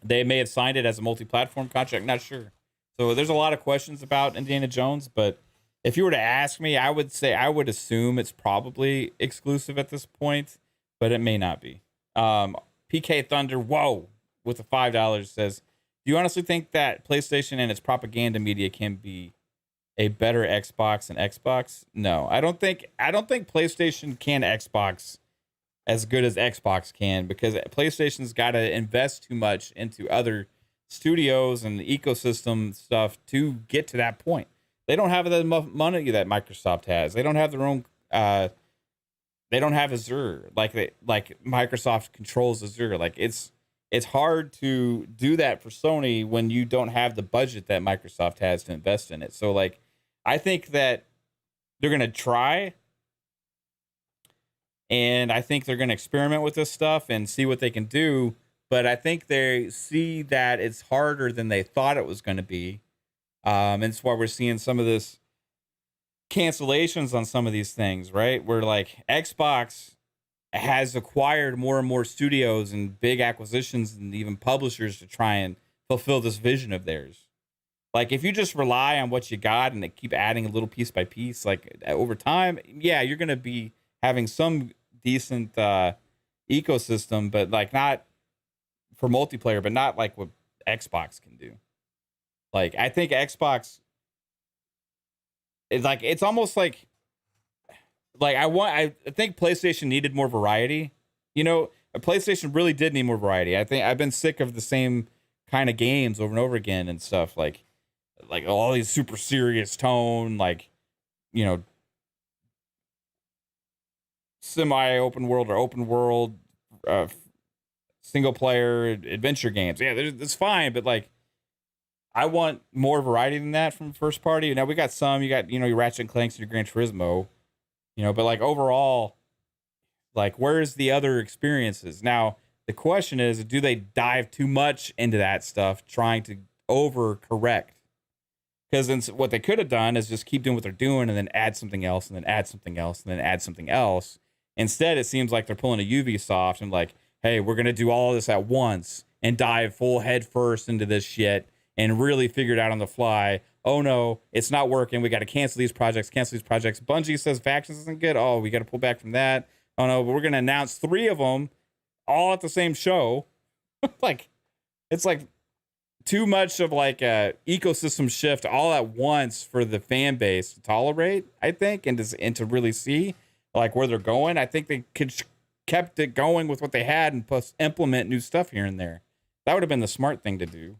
They may have signed it as a multi-platform contract, not sure. So there's a lot of questions about Indiana Jones, but if you were to ask me, I would say I would assume it's probably exclusive at this point, but it may not be. PK Thunder, whoa, with the $5 says, do you honestly think that PlayStation and its propaganda media can be a better Xbox than Xbox? No, I don't think PlayStation can Xbox as good as Xbox can because PlayStation's got to invest too much into other studios and the ecosystem stuff to get to that point. They don't have the money that Microsoft has. They don't have their own. They don't have Azure like Microsoft controls Azure. Like it's hard to do that for Sony when you don't have the budget that Microsoft has to invest in it. So like, I think that they're gonna try, and I think they're gonna experiment with this stuff and see what they can do. But I think they see that it's harder than they thought it was going to be. And that's why we're seeing some of this cancellations on some of these things, right? Where like Xbox has acquired more and more studios and big acquisitions and even publishers to try and fulfill this vision of theirs. Like if you just rely on what you got and they keep adding a little piece by piece, like over time, yeah, you're going to be having some decent ecosystem, but like not for multiplayer, but not like what Xbox can do. Like I think Xbox is like, it's almost like I think PlayStation needed more variety. You know, PlayStation really did need more variety. I think I've been sick of the same kind of games over and over again and stuff like all these super serious tone, like, you know, semi open world or open world, single player adventure games. Yeah, it's fine, but like I want more variety than that from first party. Now we got some, you got, you know, your Ratchet and Clanks and your Gran Turismo, you know, but like overall, like where's the other experiences? Now the question is, do they dive too much into that stuff trying to overcorrect? Because then what they could have done is just keep doing what they're doing and then add something else and then add something else and then add something else. Instead, it seems like they're pulling a Ubisoft and like, hey, we're going to do all this at once and dive full head first into this shit and really figure it out on the fly. Oh, no, it's not working. We got to cancel these projects. Bungie says Factions isn't good. Oh, we got to pull back from that. Oh, no, but we're going to announce 3 of them all at the same show. Like, it's like too much of like a ecosystem shift all at once for the fan base to tolerate, I think, and to really see like where they're going. I think they could kept it going with what they had and plus implement new stuff here and there. That would have been the smart thing to do.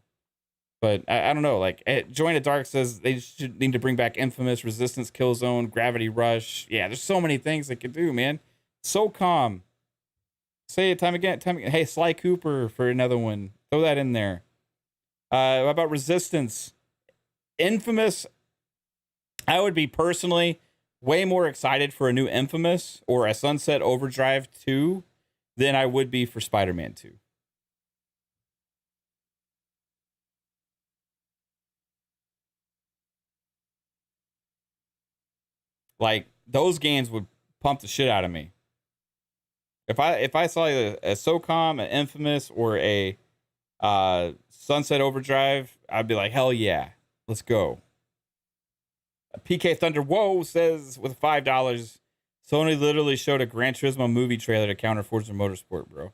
But I don't know. Like Join the Dark says they should need to bring back Infamous, Resistance, Killzone, Gravity Rush. Yeah, there's so many things they could do, man. So calm. Say it time again. Hey, Sly Cooper for another one. Throw that in there. What about Resistance? Infamous. I would be personally way more excited for a new Infamous or a Sunset Overdrive 2 than I would be for Spider-Man 2. Like, those games would pump the shit out of me. If I saw a SOCOM, an Infamous, or a Sunset Overdrive, I'd be like, hell yeah, let's go. PK Thunder Whoa says with $5, Sony literally showed a Gran Turismo movie trailer to counter Forza Motorsport, bro.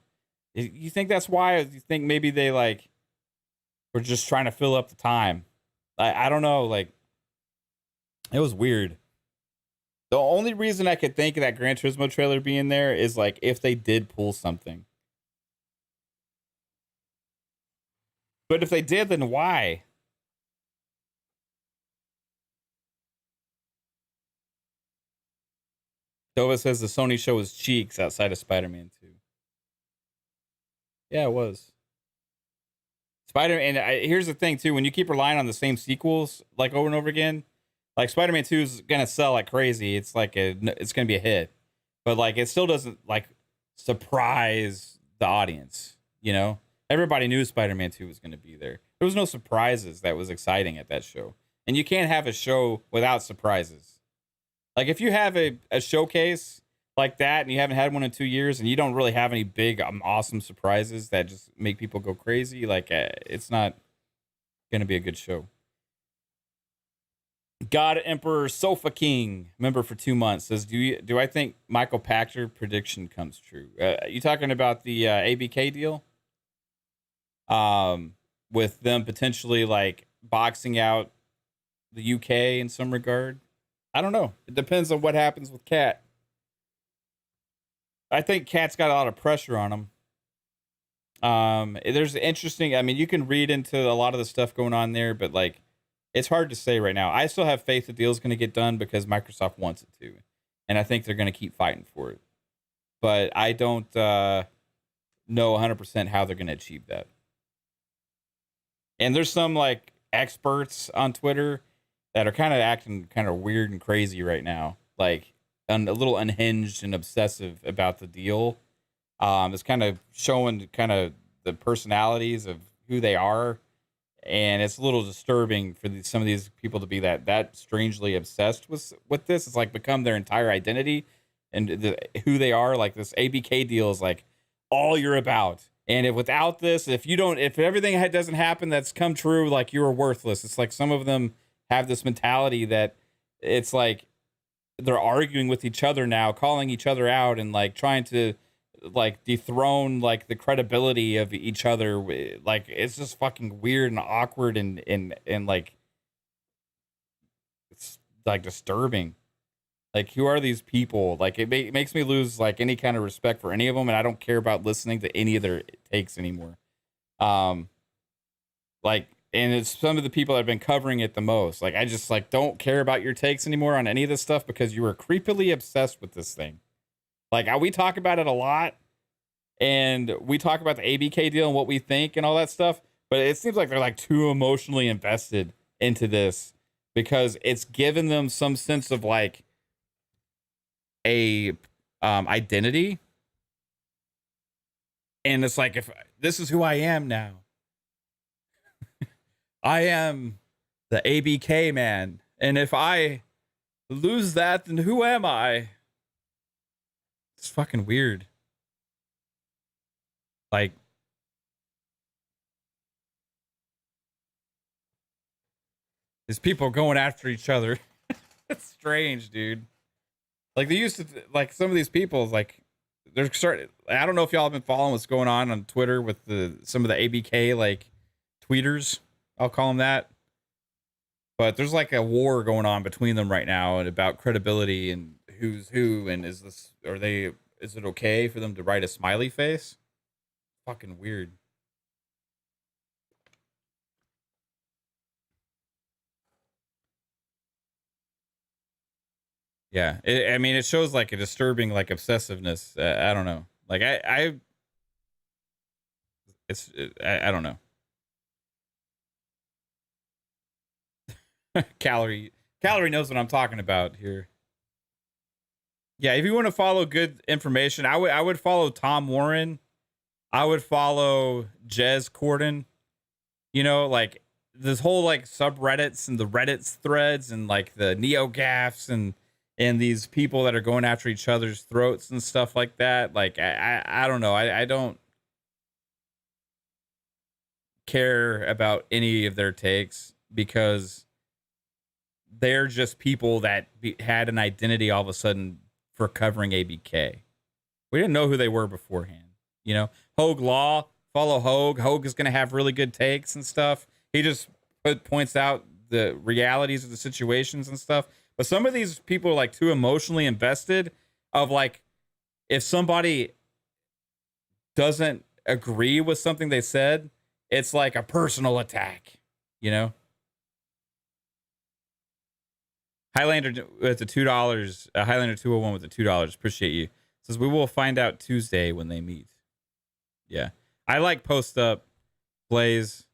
You think that's why? Or you think maybe they like were just trying to fill up the time? I don't know. Like, it was weird. The only reason I could think of that Gran Turismo trailer being there is like if they did pull something. But if they did, then why? Dova says the Sony show was cheeks outside of Spider-Man 2. Yeah, it was. Spider-Man, and here's the thing too: when you keep relying on the same sequels like over and over again, like Spider-Man 2 is gonna sell like crazy. It's like it's gonna be a hit, but like it still doesn't like surprise the audience. You know, everybody knew Spider-Man 2 was gonna be there. There was no surprises that was exciting at that show, and you can't have a show without surprises. Like if you have a showcase like that and you haven't had one in 2 years and you don't really have any big awesome surprises that just make people go crazy, like it's not gonna be a good show. God Emperor Sofa King, member for 2 months, says, do I think Michael Pachter prediction comes true? You talking about the ABK deal? With them potentially like boxing out the UK in some regard? I don't know. It depends on what happens with Cat. I think Cat's got a lot of pressure on him. There's interesting, I mean, you can read into a lot of the stuff going on there, but like, it's hard to say right now. I still have faith the deal's going to get done because Microsoft wants it to. And I think they're going to keep fighting for it. But I don't know 100% how they're going to achieve that. And there's some like experts on Twitter that are kind of acting kind of weird and crazy right now. Like, a little unhinged and obsessive about the deal. It's kind of showing kind of the personalities of who they are, and it's a little disturbing for some of these people to be that strangely obsessed with this. It's like become their entire identity and who they are. Like this ABK deal is like all you're about, and without this, if everything doesn't happen that's come true, like you are worthless. It's like some of them have this mentality that it's like they're arguing with each other now, calling each other out, and like trying to like dethrone like the credibility of each other. Like it's just fucking weird and awkward and like it's like disturbing. Like who are these people? Like it makes me lose like any kind of respect for any of them, and I don't care about listening to any of their takes anymore. Like. And it's some of the people that have been covering it the most. Like, I just, like, don't care about your takes anymore on any of this stuff because you were creepily obsessed with this thing. Like, we talk about it a lot, and we talk about the ABK deal and what we think and all that stuff, but it seems like they're, like, too emotionally invested into this because it's given them some sense of, like, a identity. And it's like, if this is who I am now. I am the ABK man. And if I lose that, then who am I? It's fucking weird. Like, these people going after each other. It's strange, dude. Like, they used to, like, some of these people, like, they're starting. I don't know if y'all have been following what's going on Twitter with some of the ABK, like, tweeters. I'll call them that. But there's like a war going on between them right now and about credibility and who's who, and is it okay for them to write a smiley face? Fucking weird. Yeah, I mean, it shows like a disturbing like obsessiveness. I don't know. Like I don't know. Calarie knows what I'm talking about here. Yeah, if you want to follow good information, I would follow Tom Warren. I would follow Jez Corden. You know, like this whole like subreddits and the Reddits threads and like the NeoGAFs and these people that are going after each other's throats and stuff like that. Like I don't know. I don't care about any of their takes because they're just people that had an identity all of a sudden for covering ABK. We didn't know who they were beforehand. You know, Hogue Law, follow Hogue. Hogue is going to have really good takes and stuff. He just points out the realities of the situations and stuff. But some of these people are like too emotionally invested of like, if somebody doesn't agree with something they said, it's like a personal attack, you know? Highlander with the $2. Highlander 201 with the $2. Appreciate you. Says we will find out Tuesday when they meet. Yeah, I like Post Up, Blaze.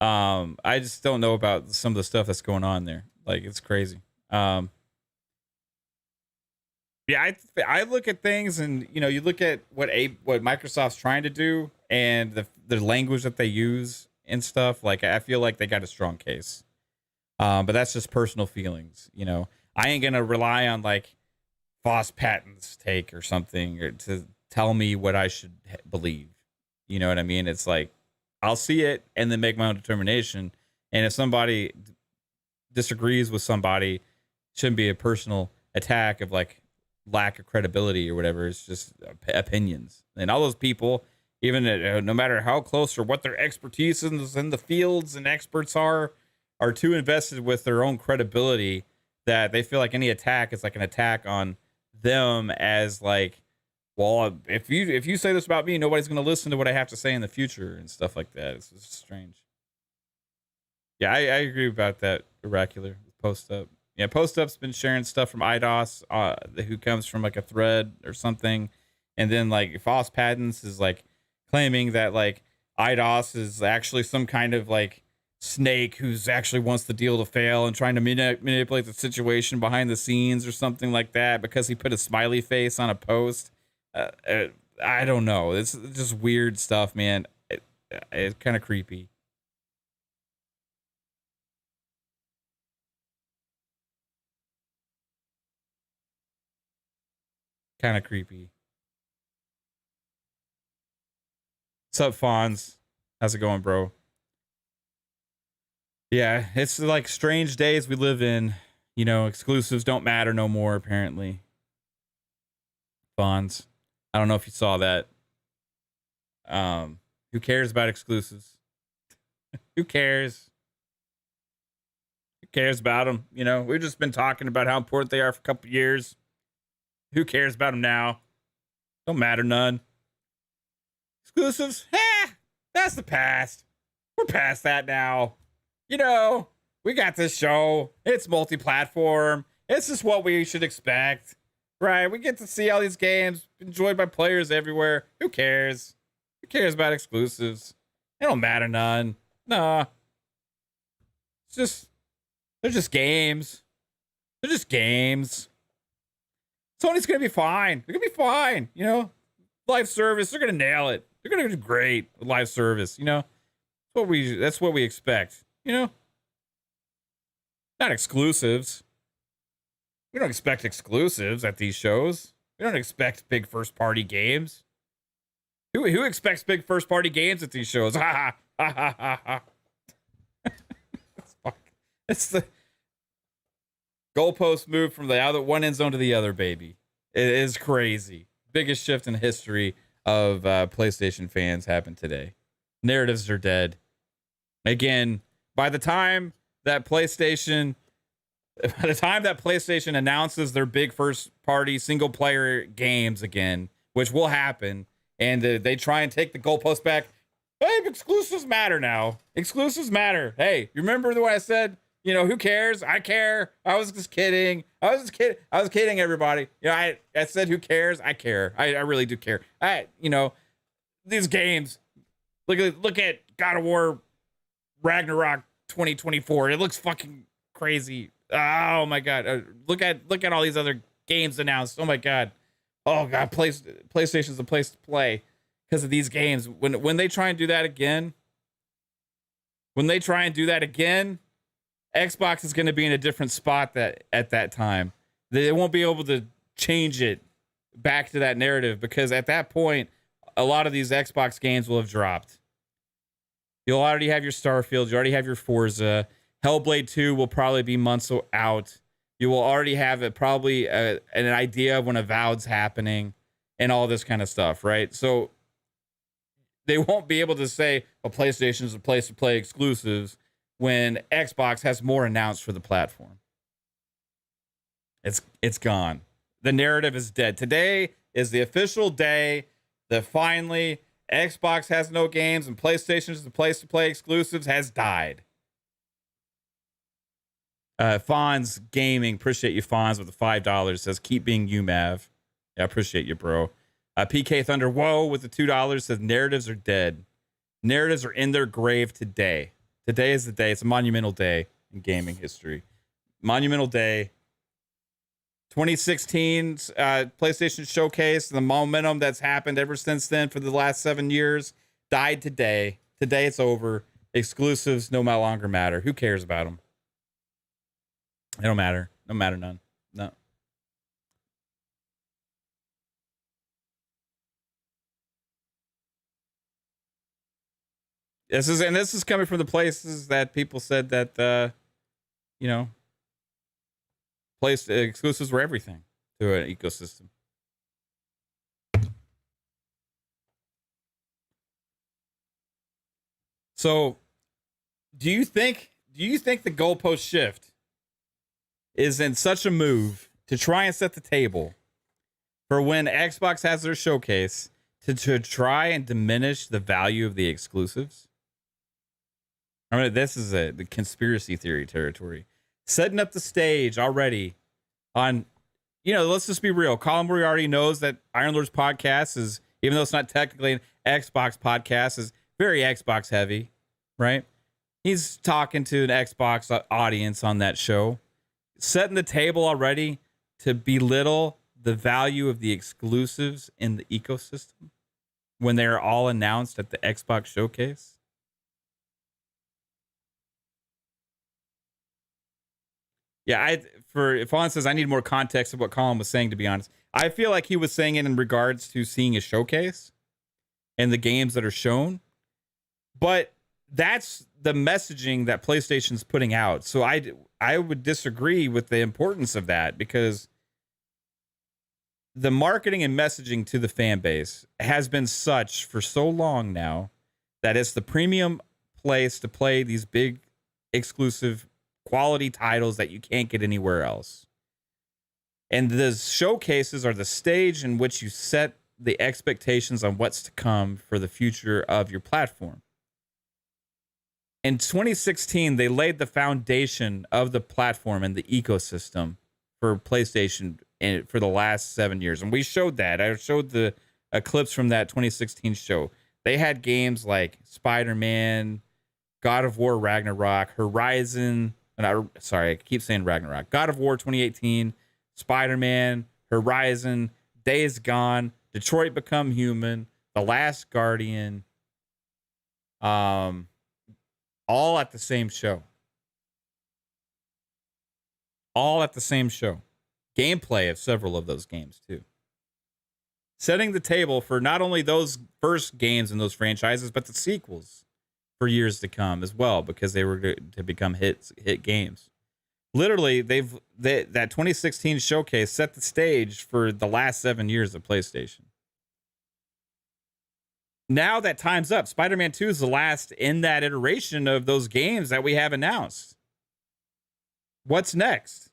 I just don't know about some of the stuff that's going on there. Like, it's crazy. Yeah, I look at things, and you look at what Microsoft's trying to do and the language that they use and stuff. Like, I feel like they got a strong case. But that's just personal feelings. I ain't gonna rely on like Foss Patton's take or something or to tell me what I should believe. You know what I mean? It's like I'll see it and then make my own determination. And if somebody disagrees with somebody, it shouldn't be a personal attack of like lack of credibility or whatever. It's just opinions. And all those people, even no matter how close or what their expertise in the fields and experts are too invested with their own credibility that they feel like any attack is like an attack on them as like, well, if you say this about me, nobody's going to listen to what I have to say in the future and stuff like that. It's just strange. Yeah, I agree about that. Oracular Post Up. Yeah, Post Up's been sharing stuff from IDOS, who comes from like a thread or something, and then like Foss Patents is like claiming that like IDOS is actually some kind of like snake who's actually wants the deal to fail and trying to manipulate the situation behind the scenes or something like that because he put a smiley face on a post. I don't know. It's just weird stuff, man. It's kind of creepy. Kind of creepy. What's up, Fonz? How's it going, bro? Yeah, it's like strange days we live in. Exclusives don't matter no more, apparently. Fonz. I don't know if you saw that. Who cares about exclusives? Who cares? Who cares about them? We've just been talking about how important they are for a couple years. Who cares about them now? Don't matter none. Exclusives? That's the past. We're past that now. We got this show. It's multi-platform. It's just what we should expect. Right? We get to see all these games enjoyed by players everywhere. Who cares? Who cares about exclusives? They don't matter none. Nah. They're just games. They're just games. Sony's going to be fine. They're going to be fine. Live service, they're going to nail it. They're going to do great with live service. That's what we expect. Not exclusives. We don't expect exclusives at these shows. We don't expect big first party games. Who expects big first party games at these shows? Ha ha ha ha ha. It's the goalpost move from the one end zone to the other, baby. It is crazy. Biggest shift in history of PlayStation fans happened today. Narratives are dead. Again, by the time that PlayStation announces their big first party single player games again, which will happen, and they try and take the goalpost back, hey, exclusives matter now. Exclusives matter. Hey, you remember what I said? Who cares? I care. I was just kidding. I was kidding, everybody. I said, who cares? I care. I really do care. These games. Look at God of War Ragnarok 2024. It looks fucking crazy. Oh my God. Look at all these other games announced. Oh my God. Oh God. PlayStation's the place to play because of these games. When they try and do that again, Xbox is going to be in a different spot at that time. They won't be able to change it back to that narrative because at that point, a lot of these Xbox games will have dropped. You'll already have your Starfield. You already have your Forza. Hellblade 2 will probably be months out. You will already have probably an idea of when Avowed's happening and all this kind of stuff, right? So they won't be able to say, PlayStation is a place to play exclusives when Xbox has more announced for the platform. It's gone. The narrative is dead. Today is the official day that finally Xbox has no games and PlayStation is the place to play exclusives has died. Fonz Gaming, appreciate you, Fonz, with the $5. Says, keep being you, Mav. Yeah, I appreciate you, bro. PK Thunder, whoa, with the $2 says, narratives are dead. Narratives are in their grave today. Today is the day. It's a monumental day in gaming history. Monumental day. 2016's PlayStation Showcase, the momentum that's happened ever since then for the last 7 years, died today. Today it's over. Exclusives no longer matter. Who cares about them? They don't matter. No matter none. No. This is coming from the places that people said that exclusives were everything to an ecosystem. So, do you think the goalpost shift is in such a move to try and set the table for when Xbox has their showcase to try and diminish the value of the exclusives? I mean, this is the conspiracy theory territory. Setting up the stage already on, let's just be real. Colin Moriarty knows that Iron Lord's podcast is, even though it's not technically an Xbox podcast, is very Xbox heavy, right? He's talking to an Xbox audience on that show, setting the table already to belittle the value of the exclusives in the ecosystem when they're all announced at the Xbox showcase. Yeah, if Colin says I need more context of what Colin was saying, to be honest, I feel like he was saying it in regards to seeing a showcase and the games that are shown. But that's the messaging that PlayStation's putting out. So I would disagree with the importance of that, because the marketing and messaging to the fan base has been such for so long now that it's the premium place to play these big exclusive quality titles that you can't get anywhere else. And the showcases are the stage in which you set the expectations on what's to come for the future of your platform. In 2016, they laid the foundation of the platform and the ecosystem for PlayStation for the last 7 years. And we showed that. I showed the clips from that 2016 show. They had games like Spider-Man, God of War Ragnarok, Horizon. I keep saying Ragnarok. God of War 2018, Spider-Man, Horizon, Days Gone, Detroit Become Human, The Last Guardian, all at the same show. All at the same show. Gameplay of several of those games, too. Setting the table for not only those first games in those franchises, but the sequels for years to come as well, because they were to become hit games. Literally, that 2016 showcase set the stage for the last 7 years of PlayStation. Now that time's up. Spider-Man 2 is the last in that iteration of those games that we have announced. What's next?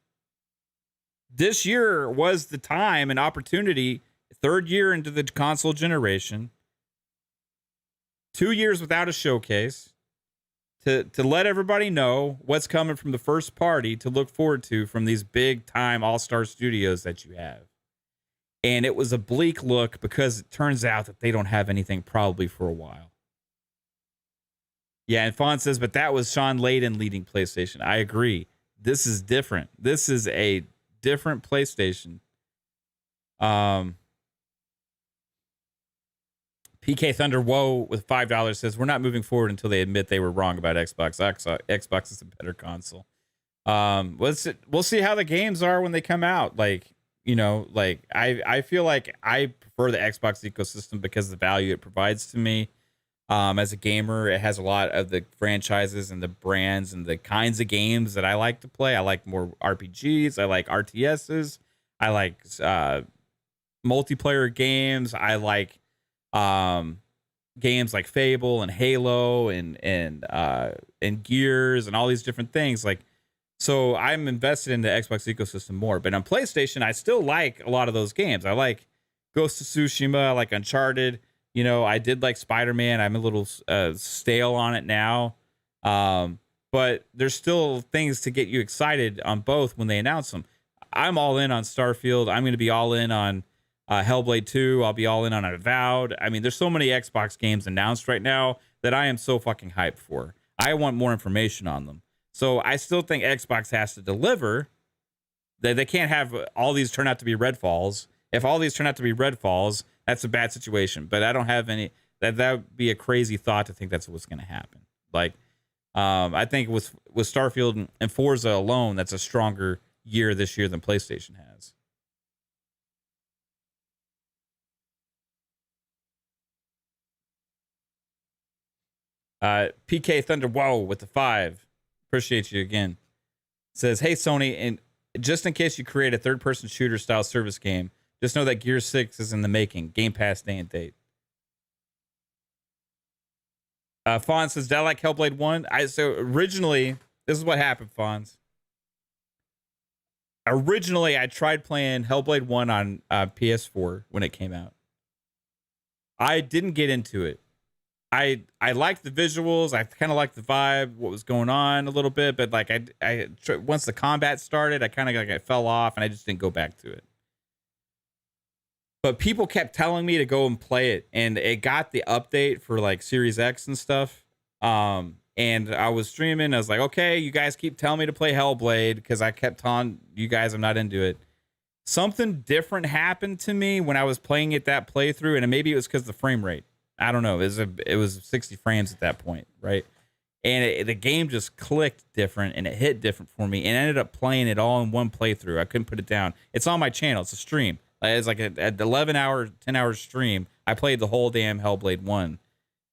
This year was the time and opportunity, third year into the console generation, 2 years without a showcase, to let everybody know what's coming from the first party to look forward to from these big time all-star studios that you have. And it was a bleak look because it turns out that they don't have anything probably for a while. Yeah, and Fawn says, but that was Sean Layden leading PlayStation. I agree. This is different. This is a different PlayStation. PK Thunder Woe with $5 says, we're not moving forward until they admit they were wrong about Xbox. Xbox is a better console. We'll see how the games are when they come out. I feel like I prefer the Xbox ecosystem because of the value it provides to me. As a gamer, it has a lot of the franchises and the brands and the kinds of games that I like to play. I like more RPGs. I like RTSs. I like multiplayer games. I like games like Fable and Halo and Gears and all these different things. So I'm invested in the Xbox ecosystem more. But on PlayStation, I still like a lot of those games. I like Ghost of Tsushima. I like Uncharted. I did like Spider-Man. I'm a little stale on it now. But there's still things to get you excited on both when they announce them. I'm all in on Starfield. I'm going to be all in on Hellblade 2. I'll be all in on Avowed. I mean, there's so many Xbox games announced right now that I am so fucking hyped for. I want more information on them. So I still think Xbox has to deliver. They can't have all these turn out to be Redfalls. If all these turn out to be Redfalls, that's a bad situation. But I don't have any. That would be a crazy thought to think that's what's going to happen. Like, I think with Starfield and Forza alone, that's a stronger year this year than PlayStation has. PK Thunder, whoa, with the 5. Appreciate you again. Says, hey, Sony, and just in case you create a third-person shooter style service game, just know that Gear 6 is in the making. Game Pass day and date. Fonz says, did I like Hellblade 1? So originally, this is what happened, Fonz. Originally, I tried playing Hellblade 1 on PS4 when it came out. I didn't get into it. I liked the visuals. I kind of liked the vibe, what was going on a little bit, but like I once the combat started, I kind of like I fell off and I just didn't go back to it. But people kept telling me to go and play it, and it got the update for like Series X and stuff. And I was streaming. I was like, okay, you guys keep telling me to play Hellblade because I kept telling you guys I'm not into it. Something different happened to me when I was playing it that playthrough, and maybe it was because of the frame rate. I don't know. It was 60 frames at that point, right? And the game just clicked different, and it hit different for me, and I ended up playing it all in one playthrough. I couldn't put it down. It's on my channel. It's a stream. It's like an 11-hour, 10-hour stream. I played the whole damn Hellblade 1,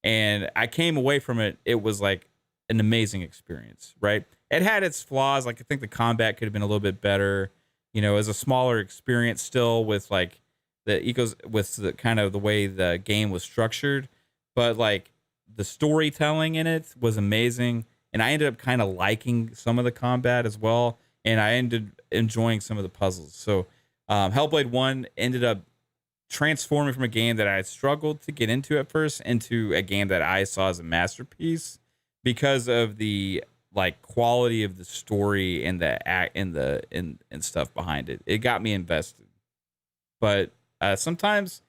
and I came away from it. It was like an amazing experience, right? It had its flaws. Like I think the combat could have been a little bit better. You know, as a smaller experience still with like the with the kind of the way the game was structured, but like the storytelling in it was amazing, and I ended up kind of liking some of the combat as well, and I ended enjoying some of the puzzles. So Hellblade 1 ended up transforming from a game that I had struggled to get into at first into a game that I saw as a masterpiece because of the like quality of the story and the act and stuff behind it. It got me invested. But sometimes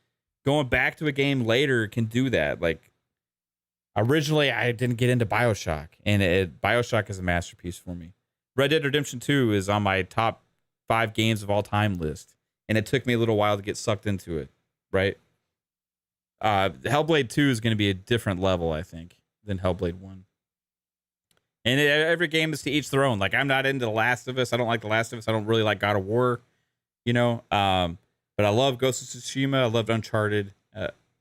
going back to a game later can do that. Like originally I didn't get into BioShock, and BioShock is a masterpiece for me. Red Dead Redemption 2 is on my top 5 games of all time list, and it took me a little while to get sucked into it, right? Hellblade 2 is going to be a different level, I think, than Hellblade 1. And every game is to each their own. Like, I'm not into The Last of Us. I don't like The Last of Us. I don't really like God of War, you know? But I love Ghost of Tsushima. I loved Uncharted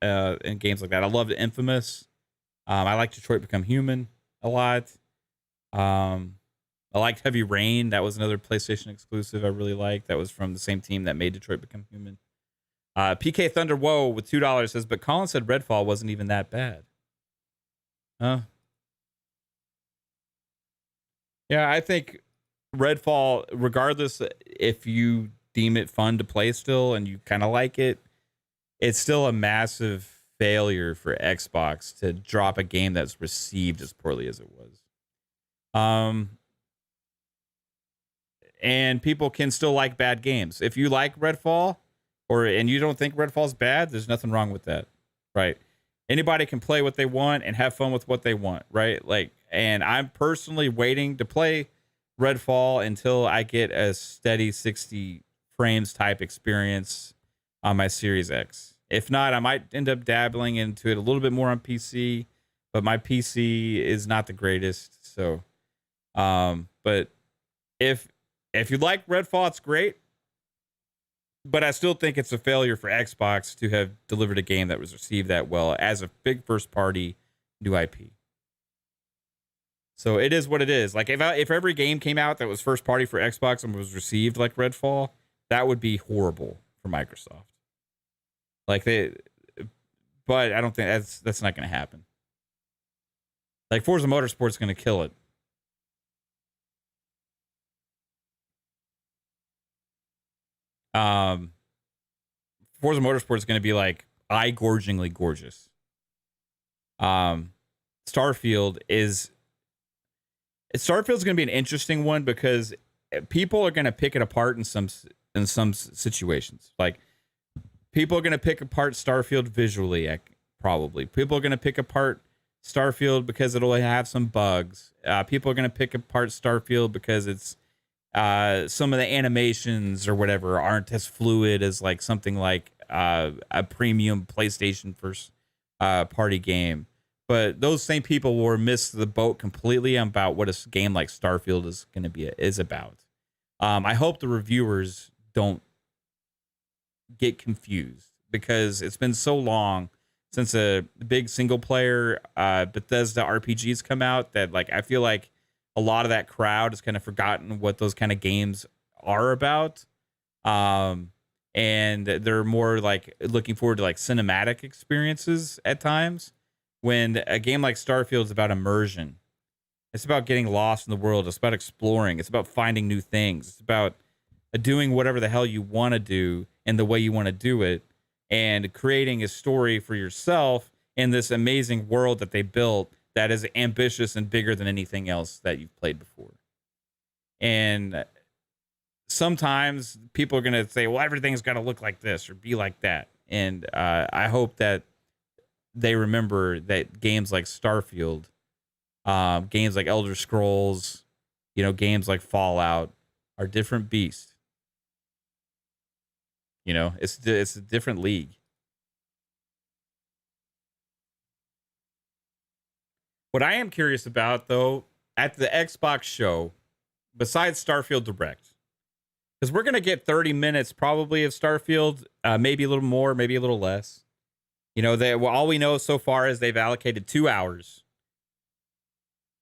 and games like that. I loved Infamous. I like Detroit Become Human a lot. I liked Heavy Rain. That was another PlayStation exclusive I really liked. That was from the same team that made Detroit Become Human. PK Thunder Whoa with $2 says, but Colin said Redfall wasn't even that bad. Huh? Yeah, I think Redfall, regardless if you deem it fun to play still and you kind of like it, it's still a massive failure for Xbox to drop a game that's received as poorly as it was. And people can still like bad games. If you like Redfall and you don't think Redfall's bad, there's nothing wrong with that, right? Anybody can play what they want and have fun with what they want, right? Like, and I'm personally waiting to play Redfall until I get a steady 60 frames type experience on my Series X. If not, I might end up dabbling into it a little bit more on PC, but my PC is not the greatest. So, but if you like Redfall, it's great. But I still think it's a failure for Xbox to have delivered a game that was received that well as a big first party new IP. So it is what it is. Like if every game came out that was first party for Xbox and was received like Redfall, that would be horrible for Microsoft. But I don't think that's not going to happen. Like Forza Motorsport's going to kill it. Forza Motorsport is going to be like eye-gorgingly gorgeous. Starfield's going to be an interesting one because people are going to pick it apart in some situations. Like people are going to pick apart Starfield visually, probably. People are going to pick apart Starfield because it'll have some bugs. People are going to pick apart Starfield because it's some of the animations or whatever aren't as fluid as like something like a premium PlayStation first party game. But those same people will miss the boat completely about what a game like Starfield is about. I hope the reviewers don't get confused because it's been so long since a big single player Bethesda RPGs come out that like I feel like a lot of that crowd has kind of forgotten what those kind of games are about. And they're more like looking forward to like cinematic experiences at times. When a game like Starfield is about immersion, it's about getting lost in the world. It's about exploring. It's about finding new things. It's about doing whatever the hell you want to do and the way you want to do it, and creating a story for yourself in this amazing world that they built that is ambitious and bigger than anything else that you've played before. And sometimes people are going to say, well, everything's got to look like this or be like that. And I hope that they remember that games like Starfield, games like Elder Scrolls, games like Fallout are different beasts. It's a different league. What I am curious about, though, at the Xbox show, besides Starfield Direct, because we're going to get 30 minutes probably of Starfield, maybe a little more, maybe a little less. All we know so far is they've allocated 2 hours.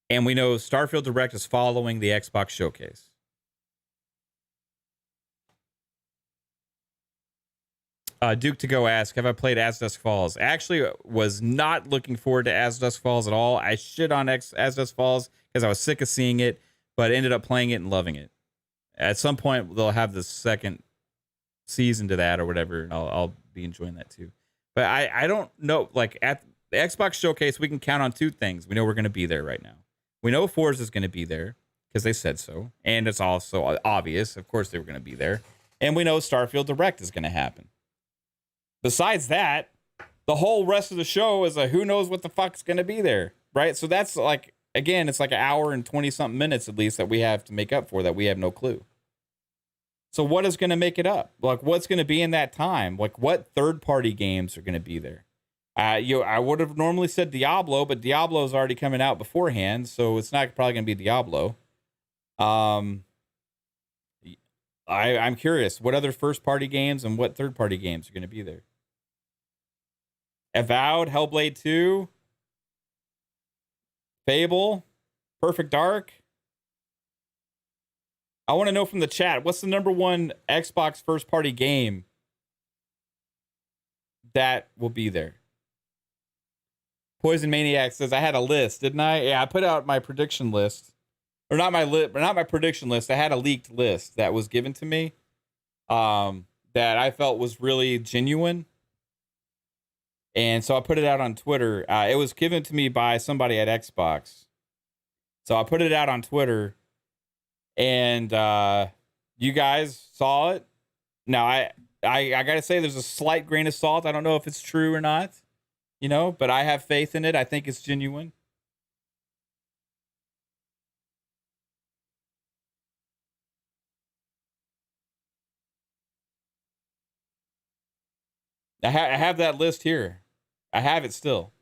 And we know Starfield Direct is following the Xbox showcase. Duke to Go ask, have I played As Dusk Falls? I actually was not looking forward to As Dusk Falls at all. I shit on As Dusk Falls because I was sick of seeing it, but ended up playing it and loving it. At some point, they'll have the second season to that or whatever, and I'll be enjoying that too. But I don't know. Like at the Xbox showcase, we can count on two things. We know we're going to be there right now. We know Forza is going to be there because they said so, and it's also obvious. Of course, they were going to be there, and we know Starfield Direct is going to happen. Besides that, the whole rest of the show is a who knows what the fuck's going to be there, right? So that's like, again, it's like an hour and 20-something minutes at least that we have to make up for that we have no clue. So what is going to make it up? Like, what's going to be in that time? Like, what third-party games are going to be there? I would have normally said Diablo, but Diablo is already coming out beforehand, so it's not probably going to be Diablo. I'm curious, what other first-party games and what third-party games are going to be there? Avowed, Hellblade 2, Fable, Perfect Dark. I want to know from the chat, what's the number one Xbox first-party game that will be there? Poison Maniac says, I had a list, didn't I? Yeah, I put out my prediction list. Or not my prediction list. I had a leaked list that was given to me that I felt was really genuine. And so I put it out on Twitter. It was given to me by somebody at Xbox. So I put it out on Twitter. And you guys saw it. Now, I got to say there's a slight grain of salt. I don't know if it's true or not. But I have faith in it. I think it's genuine. I have that list here. I have it still.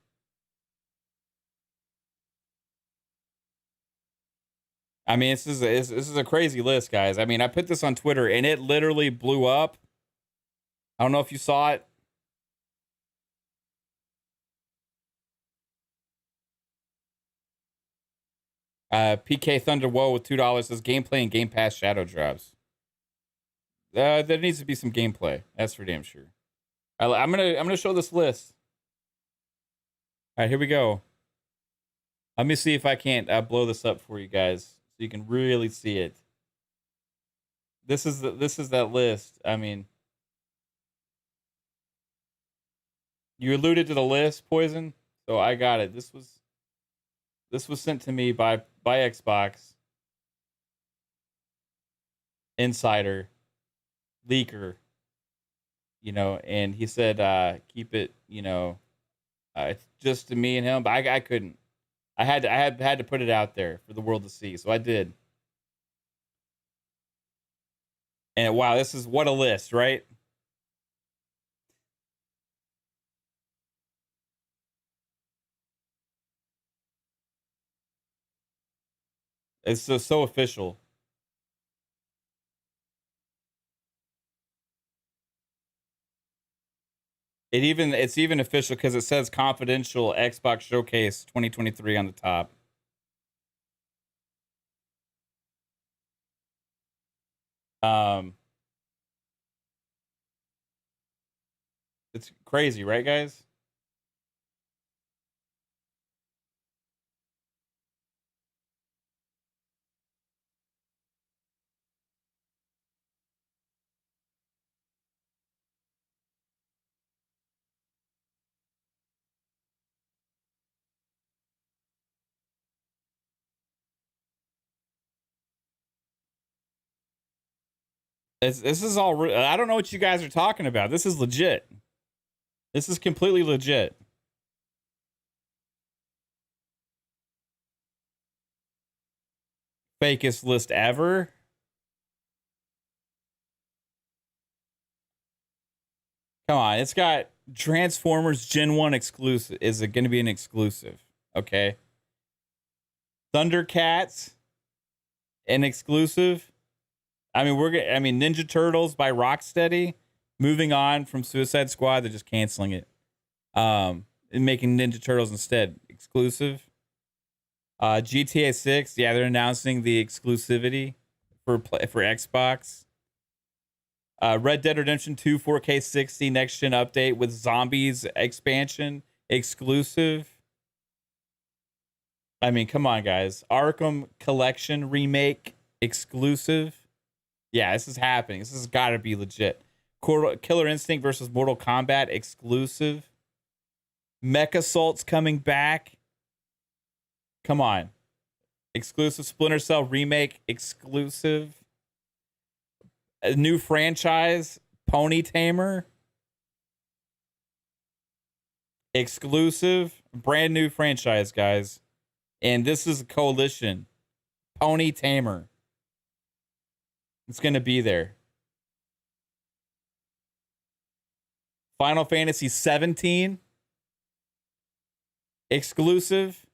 I mean, this is a crazy list, guys. I mean, I put this on Twitter, and it literally blew up. I don't know if you saw it. PK Thunder Woe with $2 says gameplay and Game Pass shadow drops. There needs to be some gameplay. That's for damn sure. I'm gonna show this list. All right, here we go. Let me see if I can't blow this up for you guys so you can really see it. This is that list. I mean, you alluded to the list, Poison, so I got it. This was sent to me by Xbox Insider Leaker. And he said, keep it, It's just to me and him, but I couldn't. I had to put it out there for the world to see, so I did. And wow, this is what a list, right? It's so official. It's even official because it says confidential Xbox Showcase 2023 on the top. It's crazy, right, guys? This is all. I don't know what you guys are talking about. This is legit. This is completely legit. Fakest list ever. Come on, it's got Transformers Gen 1 exclusive. Is it going to be an exclusive? Okay. Thundercats, an exclusive. I mean, Ninja Turtles by Rocksteady, moving on from Suicide Squad. They're just canceling it. And making Ninja Turtles instead exclusive. GTA 6, yeah, they're announcing the exclusivity for Xbox. Red Dead Redemption 2 4K 60 next gen update with zombies expansion exclusive. I mean, come on, guys. Arkham Collection remake exclusive. Yeah, this is happening. This has got to be legit. Killer Instinct versus Mortal Kombat exclusive. Mecha Assault's coming back. Come on. Exclusive. Splinter Cell remake exclusive. A new franchise, Pony Tamer. Exclusive. Brand new franchise, guys. And this is a coalition. Pony Tamer. It's going to be there. Final Fantasy 17. Exclusive.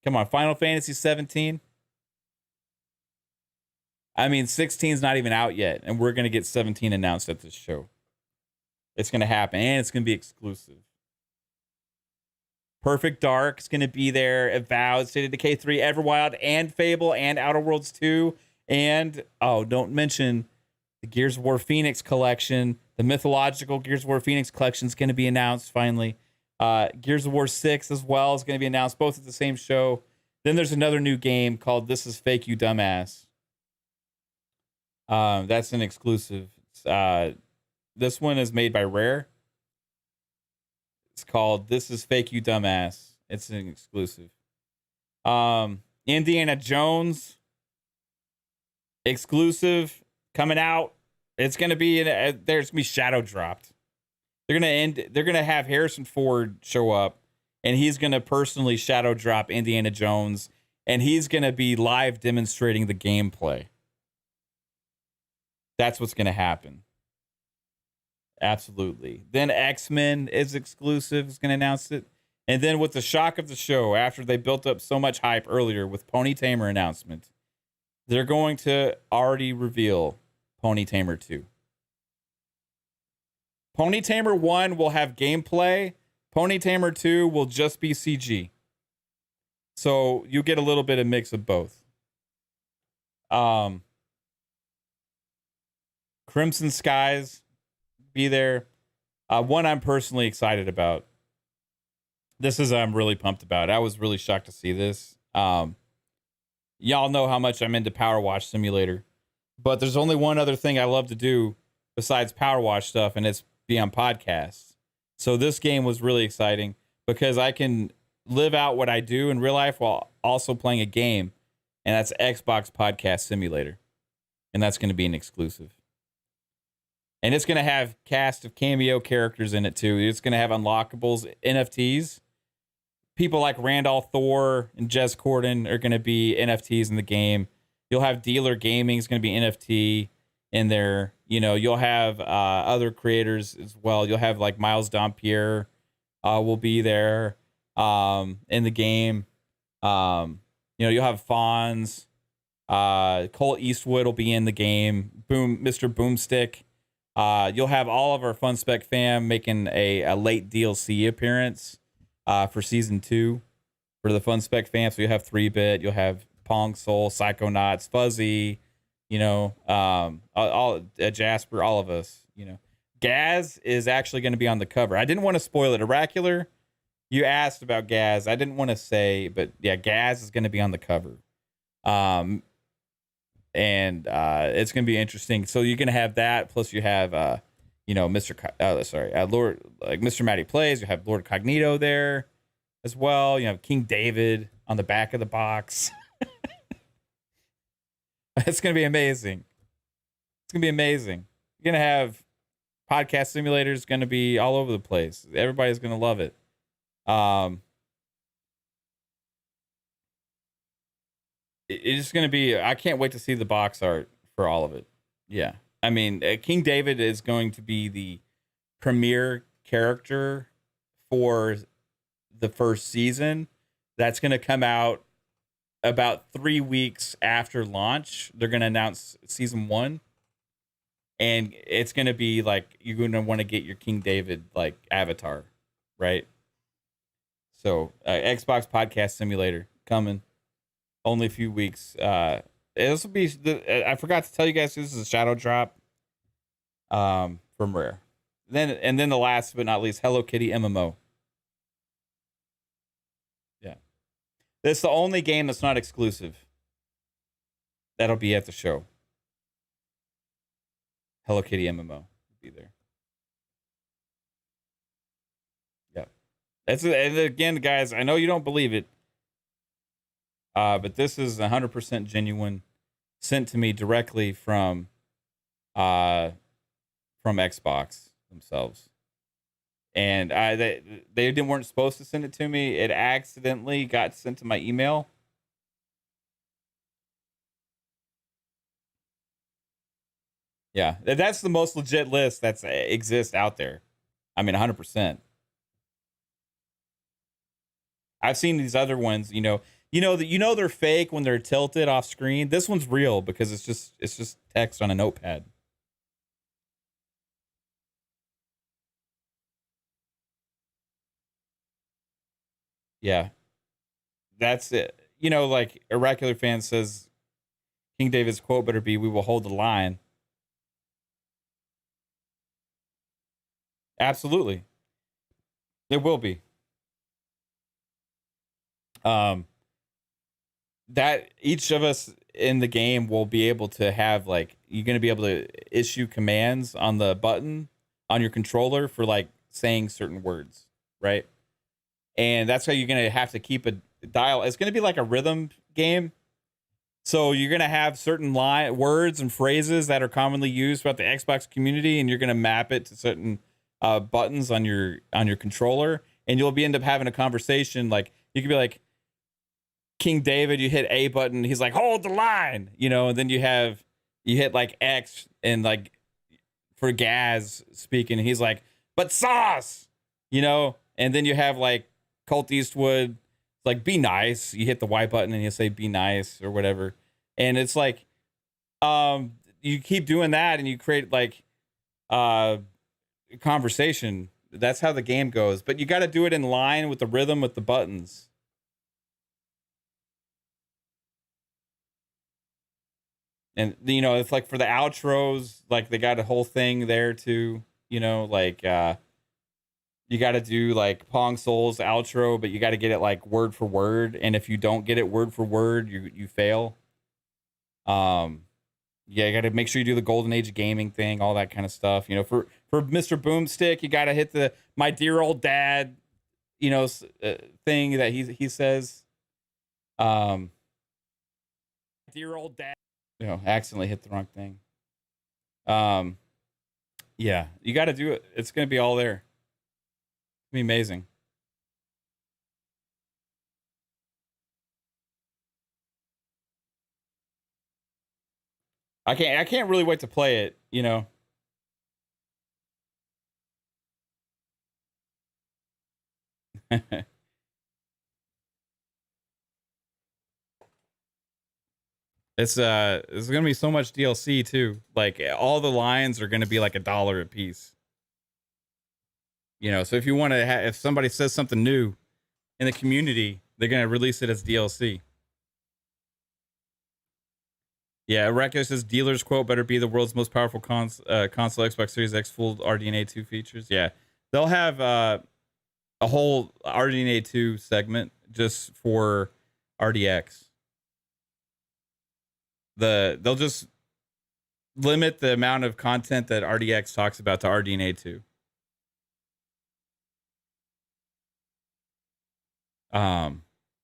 Come on, Final Fantasy 17. I mean, 16 is not even out yet, and we're going to get 17 announced at this show. It's going to happen, and it's going to be exclusive. Perfect Dark is going to be there. Avowed, State of Decay 3, Everwild, and Fable, and Outer Worlds 2. And, don't mention the Gears of War Phoenix collection. The mythological Gears of War Phoenix collection is going to be announced finally. Gears of War 6 as well is going to be announced, both at the same show. Then there's another new game called This Is Fake, You Dumbass. That's an exclusive. This one is made by Rare. It's called This Is Fake, You Dumbass. It's an exclusive. Indiana Jones exclusive coming out. It's gonna be there's gonna be shadow dropped. They're gonna have Harrison Ford show up, and he's gonna personally shadow drop Indiana Jones, and he's gonna be live demonstrating the gameplay. That's what's gonna happen. Absolutely. Then X-Men is exclusive, is gonna announce it. And then with the shock of the show, after they built up so much hype earlier with Pony Tamer announcement, they're going to already reveal Pony Tamer 2. Pony Tamer 1 will have gameplay. Pony Tamer 2 will just be CG. So you get a little bit of mix of both. Crimson Skies be there. One I'm personally excited about. This is I'm really pumped about. I was really shocked to see this. Y'all know how much I'm into Power Wash Simulator. But there's only one other thing I love to do besides Power Wash stuff, and it's be on podcasts. So this game was really exciting because I can live out what I do in real life while also playing a game, and that's Xbox Podcast Simulator. And that's going to be an exclusive. And it's going to have cast of cameo characters in it too. It's going to have unlockables, NFTs. People like Randolph Thor and Jez Corden are going to be NFTs in the game. You'll have Dealer Gaming is going to be NFT in there. You know, you'll have other creators as well. You'll have like Miles Dompierre will be there in the game. You know, you'll have Fonz. Colt Eastwood will be in the game. Mr. Boomstick. You'll have all of our Fun Spec fam making a late DLC appearance for season 2 for the Fun Spec fam. So you'll have 3-Bit, you'll have Pong Soul, Psychonauts, Fuzzy, you know, all Jasper, all of us, you know. Gaz is actually going to be on the cover. I didn't want to spoil it. Oracular, you asked about Gaz. I didn't want to say, but yeah, Gaz is going to be on the cover. And it's going to be interesting. So you're going to have that. Plus you have, you know, Lord, like Mr. Matty Plays. You have Lord Cognito there as well. You have King David on the back of the box. It's going to be amazing. It's going to be amazing. You're going to have podcast simulators going to be all over the place. Everybody's going to love it. It's going to be, I can't wait to see the box art for all of it. Yeah. I mean, King David is going to be the premier character for the first season. That's going to come out about 3 weeks after launch. They're going to announce season 1. And it's going to be like, you're going to want to get your King David like avatar, right? So Xbox Podcast Simulator coming. Only a few weeks. This will be. I forgot to tell you guys, this is a shadow drop. From Rare. Then the last but not least, Hello Kitty MMO. Yeah, this is the only game that's not exclusive. That'll be at the show. Hello Kitty MMO will be there. Yeah, and again, guys. I know you don't believe it. But this is 100% genuine, sent to me directly from Xbox themselves, and they weren't supposed to send it to me. It accidentally got sent to my email. Yeah, that's the most legit list that's exists out there. I mean, 100%. I've seen these other ones, you know they're fake when they're tilted off screen. This one's real because it's just text on a notepad. Yeah. That's it. You know, like Oracular Fan says, King David's quote better be, "We will hold the line." Absolutely. It will be. That each of us in the game will be able to have, like, you're going to be able to issue commands on the button on your controller for like saying certain words, right? And that's how you're going to have to keep a dial. It's going to be like a rhythm game. So you're going to have certain words and phrases that are commonly used throughout the Xbox community, and you're going to map it to certain buttons on your controller, and you'll end up having a conversation. Like, you could be like, King David, you hit A button, he's like, hold the line, you know, and then you hit like X, and like for Gaz speaking, he's like, but sauce, you know, and then you have like Colt Eastwood, like, be nice, you hit the Y button and you say be nice or whatever, and it's like you keep doing that and you create like conversation. That's how the game goes, but you got to do it in line with the rhythm with the buttons. And, you know, it's like for the outros, like they got a whole thing there too, you know, like you got to do like Pong Soul's outro, but you got to get it like word for word. And if you don't get it word for word, you fail. Yeah, you got to make sure you do the Golden Age of Gaming thing, all that kind of stuff. You know, for Mr. Boomstick, you got to hit the my dear old dad, you know, thing that he says. Dear old dad. You know, accidentally hit the wrong thing. Yeah, you got to do it. It's going to be all there. It's going to be amazing. I can't really wait to play it, you know. It's gonna be so much DLC too. Like all the lines are gonna be like $1 a piece. You know, so if you want to, if somebody says something new in the community, they're gonna release it as DLC. Yeah, Reckless says dealer's quote better be the world's most powerful console Xbox Series X full RDNA 2 features. Yeah, they'll have a whole RDNA 2 segment just for RDX. They'll just limit the amount of content that RDX talks about to RDNA 2.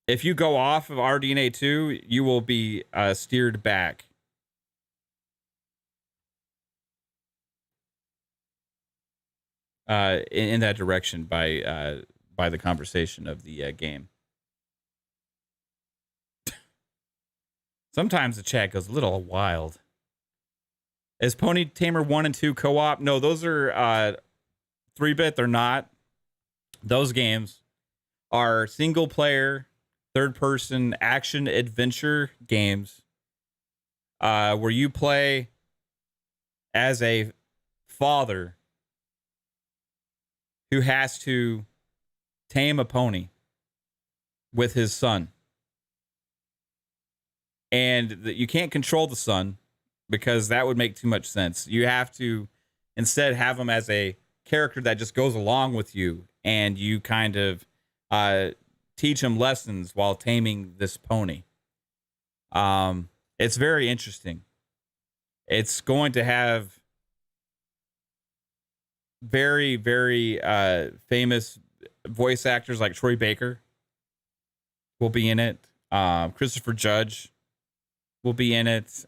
If you go off of RDNA 2, you will be steered back. In that direction by the conversation of the game. Sometimes the chat goes a little wild. Is Pony Tamer 1 and 2 co-op? No, those are 3-bit. They're not. Those games are single-player, third-person action-adventure games where you play as a father who has to tame a pony with his son. And you can't control the son because that would make too much sense. You have to instead have him as a character that just goes along with you, and you kind of teach him lessons while taming this pony. It's very interesting. It's going to have very, very famous voice actors like Troy Baker will be in it. Christopher Judge will be in it.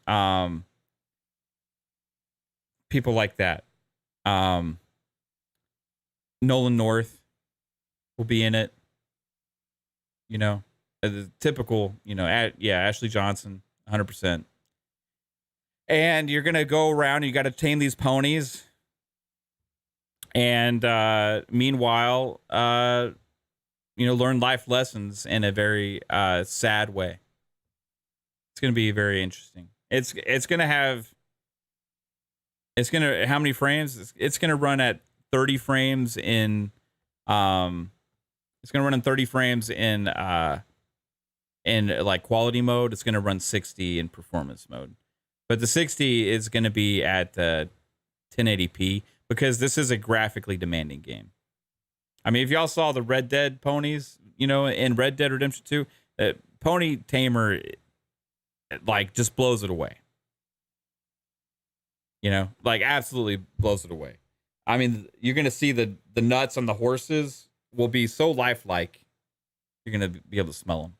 People like that. Nolan North will be in it. You know, the typical, you know, Ashley Johnson, 100%. And you're going to go around and you got to tame these ponies. And meanwhile, you know, learn life lessons in a very sad way. It's going to be very interesting. It's going to have, how many frames? It's going to run at 30 frames in, it's going to run in 30 frames in like quality mode. It's going to run 60 in performance mode. But the 60 is going to be at 1080p because this is a graphically demanding game. I mean, if y'all saw the Red Dead ponies, you know, in Red Dead Redemption 2, Pony Tamer, like, just blows it away. You know, like, absolutely blows it away. I mean, you're going to see the nuts on the horses will be so lifelike. You're going to be able to smell them.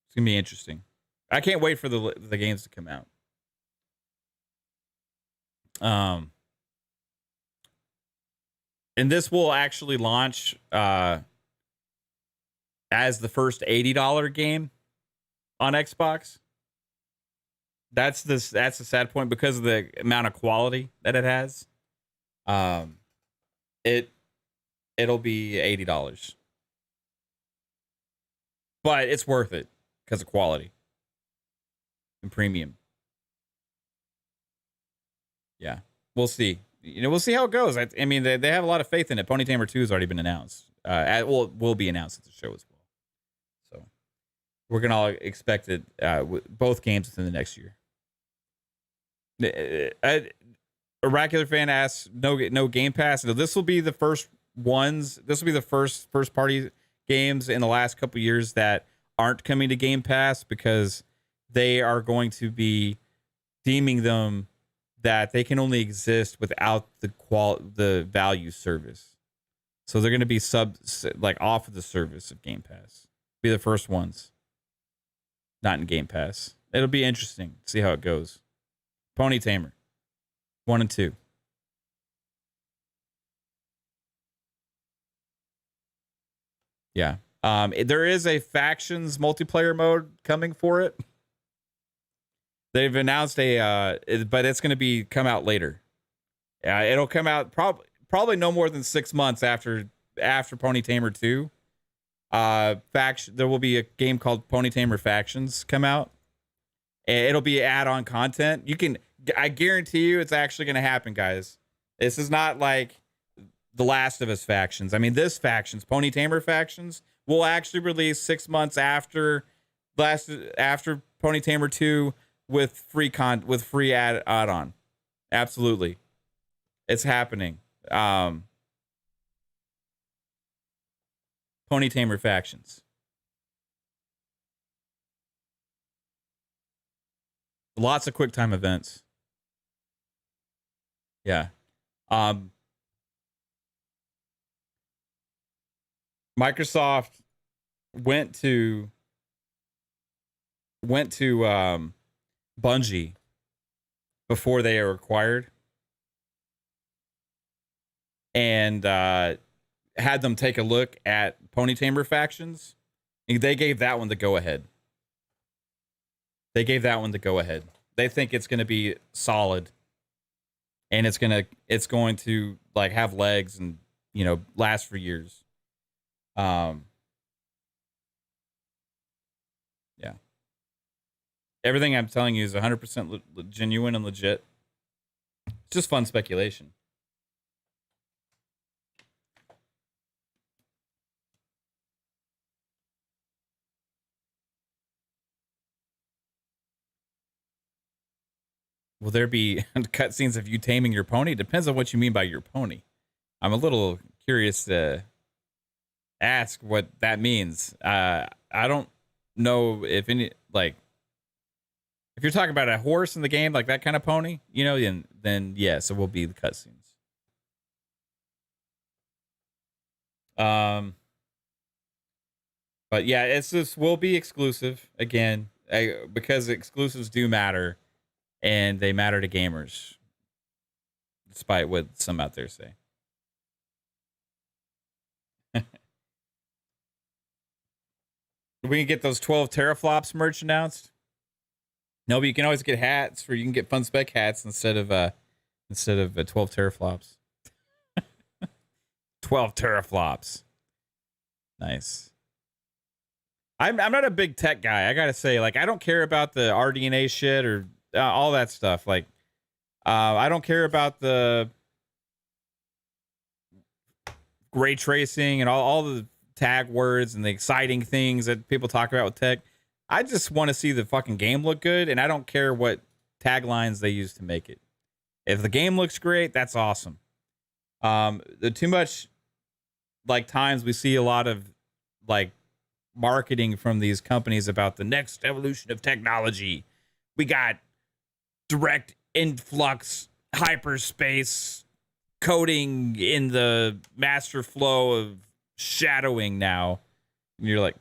It's going to be interesting. I can't wait for the games to come out. And this will actually launch as the first $80 game on Xbox. That's the sad point because of the amount of quality that it has. It'll be $80. But it's worth it because of quality and premium. Yeah, we'll see. You know, we'll see how it goes. I mean, they have a lot of faith in it. Pony Tamer 2 has already been announced. Will be announced at the show as well. So we're gonna all expect it. Both games within the next year. A Oracular fan asks, no Game Pass. So this will be the first ones. This will be the first party games in the last couple years that aren't coming to Game Pass because they are going to be deeming them that they can only exist without the value service. So they're going to be off of the service of Game Pass. Be the first ones. Not in Game Pass. It'll be interesting to see how it goes. Pony Tamer, 1 and 2. Yeah. There is a factions multiplayer mode coming for it. They've announced but it's going to come out later. Yeah, it'll come out probably no more than 6 months after Pony Tamer 2. There will be a game called Pony Tamer Factions come out. It'll be add-on content. I guarantee you it's actually going to happen, guys. This is not like The Last of Us Factions. I mean, this Factions, Pony Tamer Factions, will actually release 6 months after Pony Tamer 2 with free add-on. Absolutely. It's happening. Pony Tamer Factions. Lots of QuickTime events. Yeah. Microsoft went to Bungie before they were acquired and had them take a look at Pony Tamer Factions. And they gave that one the go-ahead. They think it's going to be solid, and it's going to like have legs and, you know, last for years. Yeah. Everything I'm telling you is 100% genuine and legit. It's just fun speculation. Will there be cutscenes of you taming your pony? Depends on what you mean by your pony. I'm a little curious to ask what that means. I don't know if any, like, if you're talking about a horse in the game, like that kind of pony, you know, then yes, it will be the cutscenes. But yeah, this will be exclusive again, because exclusives do matter. And they matter to gamers, despite what some out there say. We can get those 12 teraflops merch announced. No, but you can always get hats, you can get fun spec hats instead of 12 teraflops. 12 teraflops. Nice. I'm not a big tech guy. I gotta say, like, I don't care about the RDNA shit or all that stuff. Like, I don't care about the ray tracing and all the tag words and the exciting things that people talk about with tech. I just want to see the fucking game look good, and I don't care what taglines they use to make it. If the game looks great, that's awesome. The too much, like, times we see a lot of, like, marketing from these companies about the next evolution of technology. We got direct influx hyperspace coding in the master flow of shadowing now. And you're like,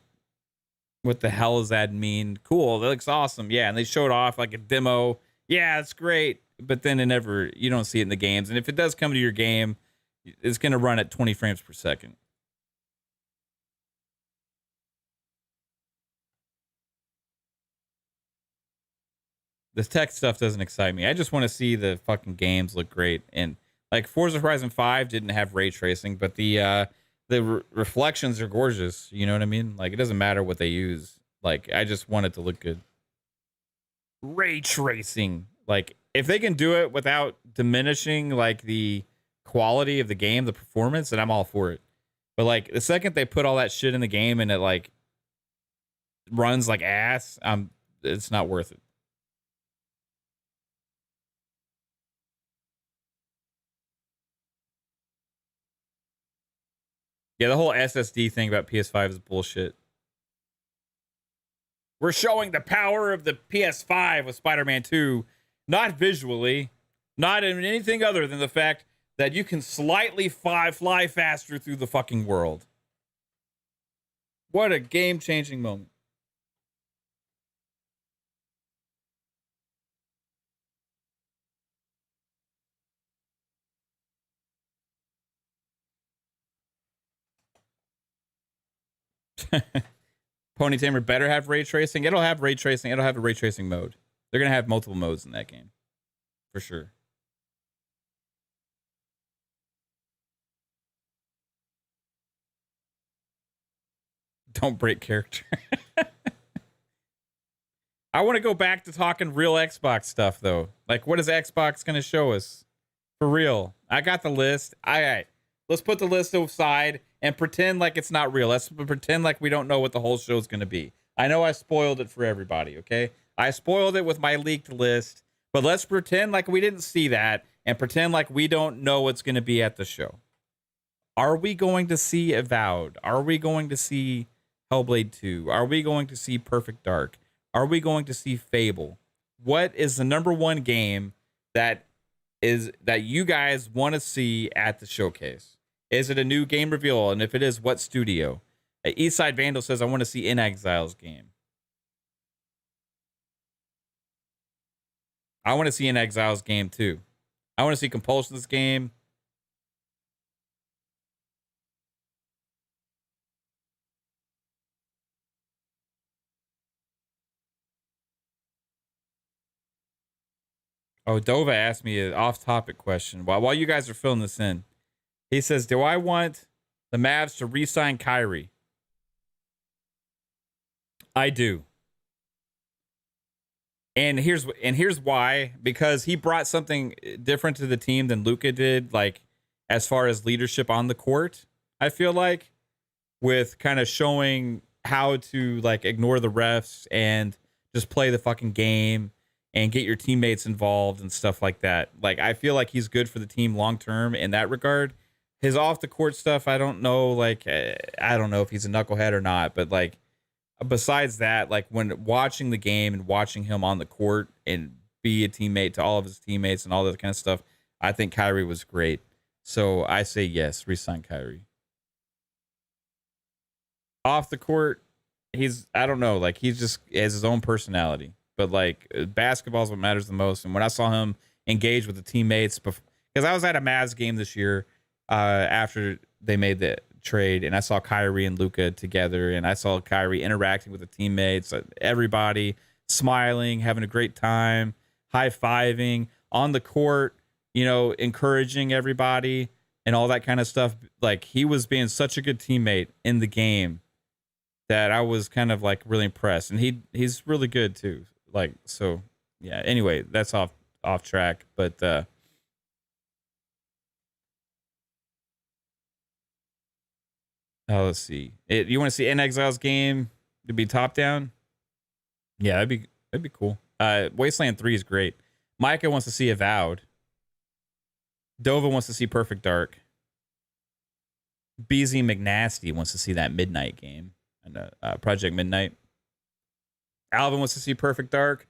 what the hell does that mean? Cool, that looks awesome. Yeah, and they showed off like a demo. Yeah, it's great. But then you don't see it in the games. And if it does come to your game, it's going to run at 20 frames per second. This tech stuff doesn't excite me. I just want to see the fucking games look great. And like Forza Horizon 5 didn't have ray tracing, but the reflections are gorgeous. You know what I mean? Like, it doesn't matter what they use. Like, I just want it to look good. Ray tracing. Like, if they can do it without diminishing like the quality of the game, the performance, then I'm all for it. But like, the second they put all that shit in the game and it like runs like ass, it's not worth it. Yeah, the whole SSD thing about PS5 is bullshit. We're showing the power of the PS5 with Spider-Man 2, not visually, not in anything other than the fact that you can slightly fly faster through the fucking world. What a game-changing moment. Pony Tamer better have ray tracing. It'll have ray tracing. It'll have a ray tracing mode. They're going to have multiple modes in that game. For sure. Don't break character. I want to go back to talking real Xbox stuff, though. Like, what is Xbox going to show us? For real. I got the list. All right. Let's put the list aside and pretend like it's not real. Let's pretend like we don't know what the whole show is going to be. I know I spoiled it for everybody, okay? I spoiled it with my leaked list, but let's pretend like we didn't see that and pretend like we don't know what's going to be at the show. Are we going to see Avowed? Are we going to see Hellblade 2? Are we going to see Perfect Dark? Are we going to see Fable? What is the number one game that you guys want to see at the showcase? Is it a new game reveal? And if it is, what studio? Eastside Vandal says, I want to see In Exile's game. I want to see In Exile's game too. I want to see Compulsion's game. Oh, Dova asked me an off-topic question while you guys are filling this in. He says, do I want the Mavs to re-sign Kyrie? I do. And here's why. Because he brought something different to the team than Luka did, like, as far as leadership on the court, I feel like, with kind of showing how to, like, ignore the refs and just play the fucking game and get your teammates involved and stuff like that. Like, I feel like he's good for the team long term in that regard. His off the court stuff, I don't know. Like, I don't know if he's a knucklehead or not. But, like, besides that, like, when watching the game and watching him on the court and be a teammate to all of his teammates and all that kind of stuff, I think Kyrie was great. So I say yes, re-sign Kyrie. Off the court, I don't know. Like, he just has his own personality. But, like, basketball is what matters the most. And when I saw him engage with the teammates, because I was at a Mavs game this year after they made the trade, and I saw Kyrie and Luka together, and I saw Kyrie interacting with the teammates, everybody smiling, having a great time, high-fiving, on the court, encouraging everybody and all that kind of stuff. Like, he was being such a good teammate in the game that I was kind of, like, really impressed. And he's really good, too. Like, so, yeah. Anyway, that's off track, but let's see. You want to see In Exile's game to be top down? Yeah, that'd be cool. Wasteland 3 is great. Micah wants to see Avowed. Dova wants to see Perfect Dark. BZ McNasty wants to see that Midnight game and Project Midnight. Alvin wants to see Perfect Dark.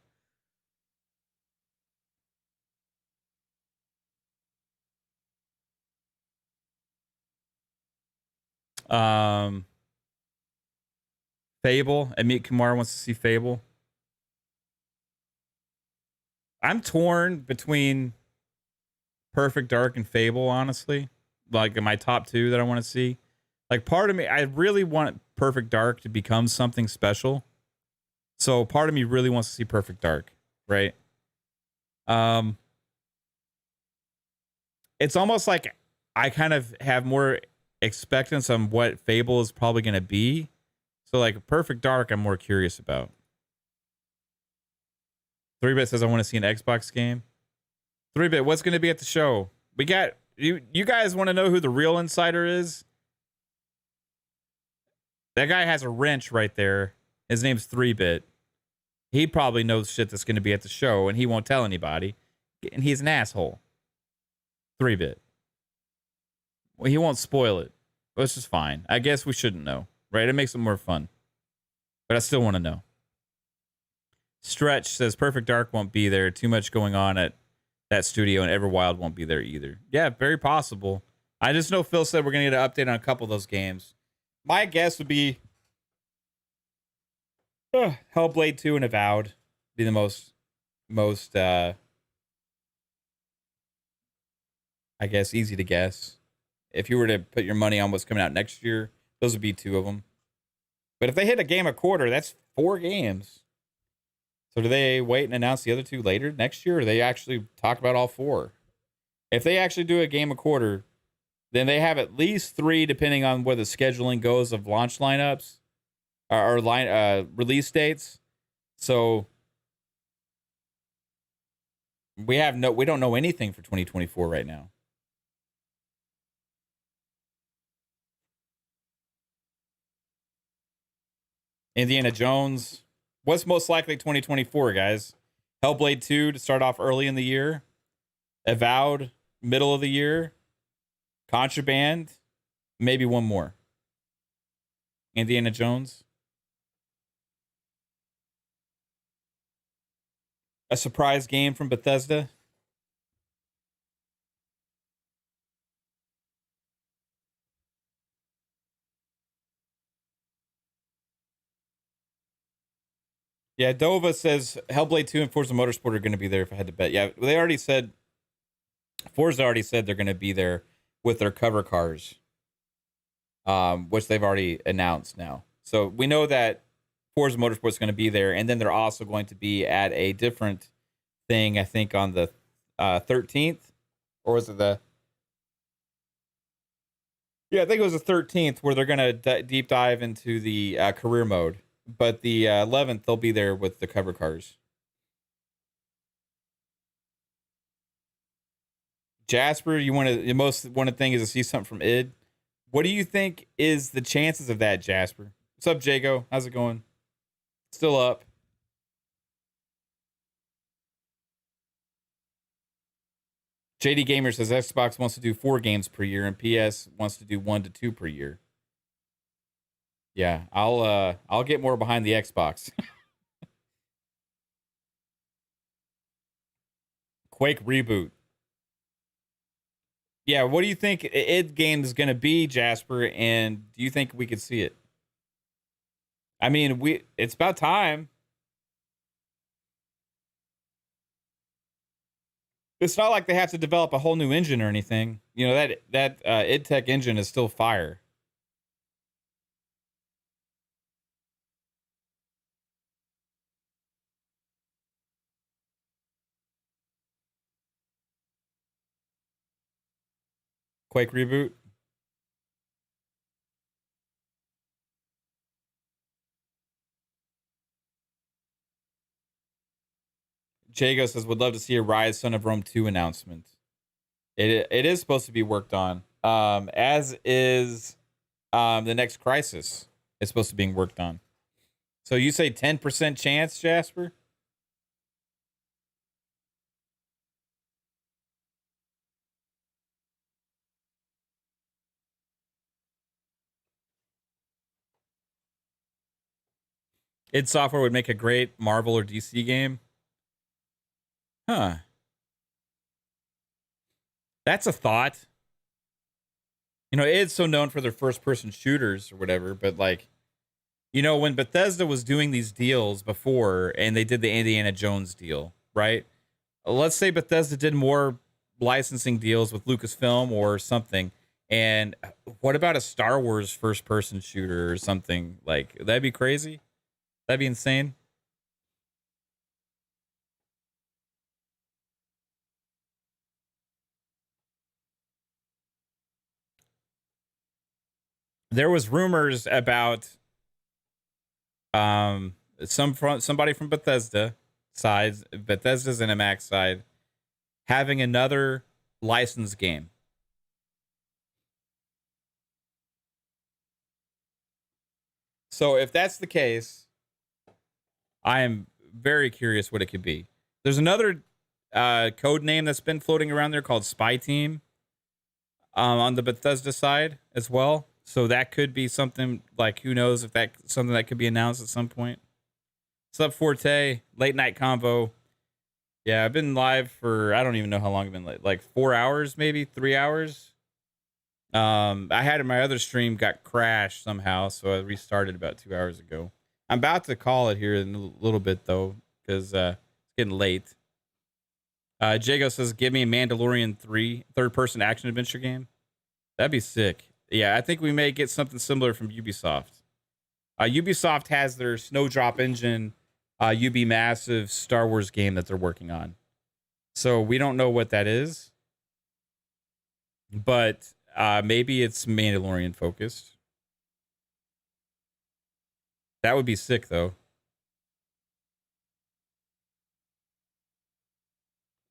Fable. Amit Kumar wants to see Fable. I'm torn between Perfect Dark and Fable, honestly. Like, in my top two that I want to see. Like, part of me, I really want Perfect Dark to become something special. So part of me really wants to see Perfect Dark, right? It's almost like I kind of have more expectance on what Fable is probably going to be. So, like, Perfect Dark, I'm more curious about. 3-Bit says I want to see an Xbox game. 3-Bit, what's going to be at the show? We got you guys want to know who the real insider is? That guy has a wrench right there. His name's 3-Bit. He probably knows shit that's going to be at the show, and he won't tell anybody. And he's an asshole. 3-Bit. Well, he won't spoil it. Which is fine. I guess we shouldn't know, right? It makes it more fun. But I still want to know. Stretch says Perfect Dark won't be there. Too much going on at that studio, and Everwild won't be there either. Yeah, very possible. I just know Phil said we're going to get an update on a couple of those games. My guess would be Hellblade 2 and Avowed be the most I guess easy to guess. If you were to put your money on what's coming out next year, those would be two of them. But if they hit a game a quarter, that's 4 games. So do they wait and announce the other 2 later next year, or do they actually talk about all 4? If they actually do a game a quarter, then they have at least 3, depending on where the scheduling goes of launch lineups or release dates. So we don't know anything for 2024 right now. Indiana Jones. What's most likely 2024, guys? Hellblade 2 to start off early in the year. Avowed, middle of the year. Contraband, maybe one more. Indiana Jones. A surprise game from Bethesda. Yeah, Dova says Hellblade 2 and Forza Motorsport are going to be there if I had to bet. Yeah, they already said, Forza already said they're going to be there with their cover cars, which they've already announced now. So we know that Forza Motorsport is going to be there, and then they're also going to be at a different thing, I think, on the 13th, or was it the... Yeah, I think it was the 13th, where they're going to deep dive into the career mode. But the 11th, they'll be there with the cover cars. Jasper, you want to the most wanted thing is to see something from id. What do you think is the chances of that, Jasper? What's up, Jago? How's it going? Still up. JD Gamer says Xbox wants to do 4 games per year and PS wants to do 1 to 2 per year. Yeah, I'll get more behind the Xbox. Quake reboot. Yeah, what do you think id game is going to be, Jasper? And do you think we could see it? I mean, it's about time. It's not like they have to develop a whole new engine or anything. You know, that id Tech engine is still fire. Quake reboot. Jago says, would love to see a Rise Son of Rome 2 announcement. It is supposed to be worked on. As is the next Crisis is supposed to be being worked on. So you say 10% chance, Jasper? id Software would make a great Marvel or DC game. Huh. That's a thought. You know, id's so known for their first-person shooters or whatever, but like, you know, when Bethesda was doing these deals before, and they did the Indiana Jones deal, right? Let's say Bethesda did more licensing deals with Lucasfilm or something, and what about a Star Wars first-person shooter or something? Like, that'd be crazy. That'd be insane. There was rumors about somebody from Bethesda side, Bethesda's ZeniMax side, having another licensed game. So if that's the case, I am very curious what it could be. There's another code name that's been floating around there called Spy Team on the Bethesda side as well. So that could be something, like, who knows if that's something that could be announced at some point. What's up, Forte? Late night convo. Yeah, I've been live for, I don't even know how long I've been late. Like 4 hours, maybe 3 hours. I had my other stream got crashed somehow, so I restarted about 2 hours ago. I'm about to call it here in a little bit, though, because it's getting late. Jago says, give me a Mandalorian 3 third-person action adventure game. That'd be sick. Yeah, I think we may get something similar from Ubisoft. Ubisoft has their Snowdrop engine, UB Massive Star Wars game that they're working on. So we don't know what that is, but maybe it's Mandalorian focused. That would be sick, though.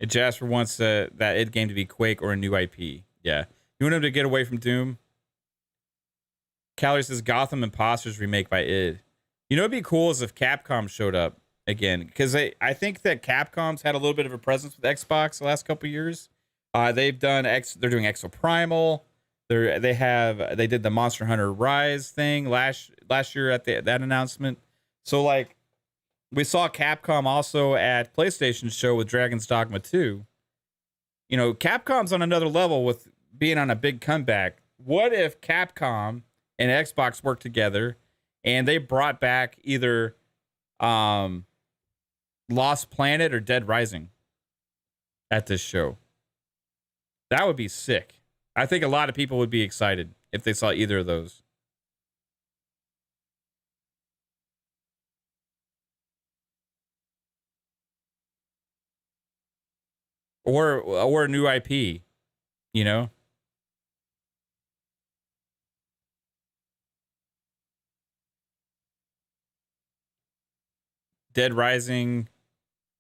Jasper wants that id game to be Quake or a new IP. Yeah, you want him to get away from Doom. Calarie says Gotham Imposters remake by id. You know, it'd be cool is if Capcom showed up again, because I think that Capcom's had a little bit of a presence with Xbox the last couple years. They've done they're doing Exoprimal. They did the Monster Hunter Rise thing last year at that announcement. So like we saw Capcom also at PlayStation show with Dragon's Dogma 2. You know, Capcom's on another level with being on a big comeback. What if Capcom and Xbox worked together and they brought back either Lost Planet or Dead Rising at this show? That would be sick. I think a lot of people would be excited if they saw either of those. Or a new IP, you know? Dead Rising,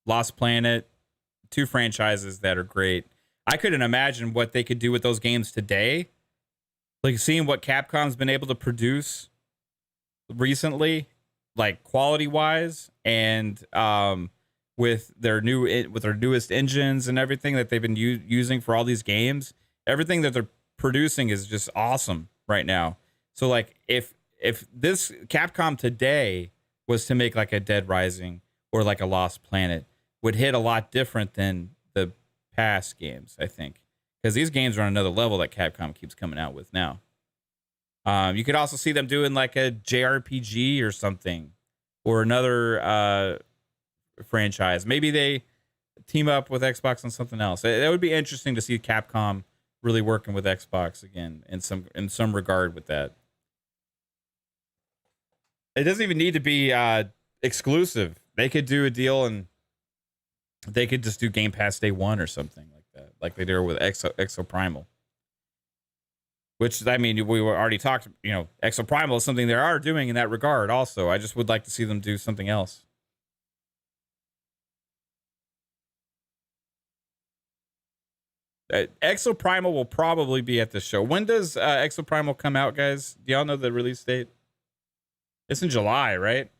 Lost Planet, 2 franchises that are great. I couldn't imagine what they could do with those games today. Like seeing what Capcom's been able to produce recently, like quality wise, and with their newest engines and everything that they've been using for all these games. Everything that they're producing is just awesome right now. So like if this Capcom today was to make like a Dead Rising or like a Lost Planet, would hit a lot different than the past games, I think, because these games are on another level that Capcom keeps coming out with now. You could also see them doing like a JRPG or something, or another franchise. Maybe they team up with Xbox on something else. That would be interesting to see Capcom really working with Xbox again in some regard with that. It doesn't even need to be exclusive. They could do a deal and they could just do Game Pass Day 1 or something like that, like they did with Exoprimal. Which, I mean, we were already talked, you know, Exoprimal is something they are doing in that regard also. I just would like to see them do something else. Exoprimal will probably be at the show. When does Exoprimal come out, guys? Do y'all know the release date? It's in July, right?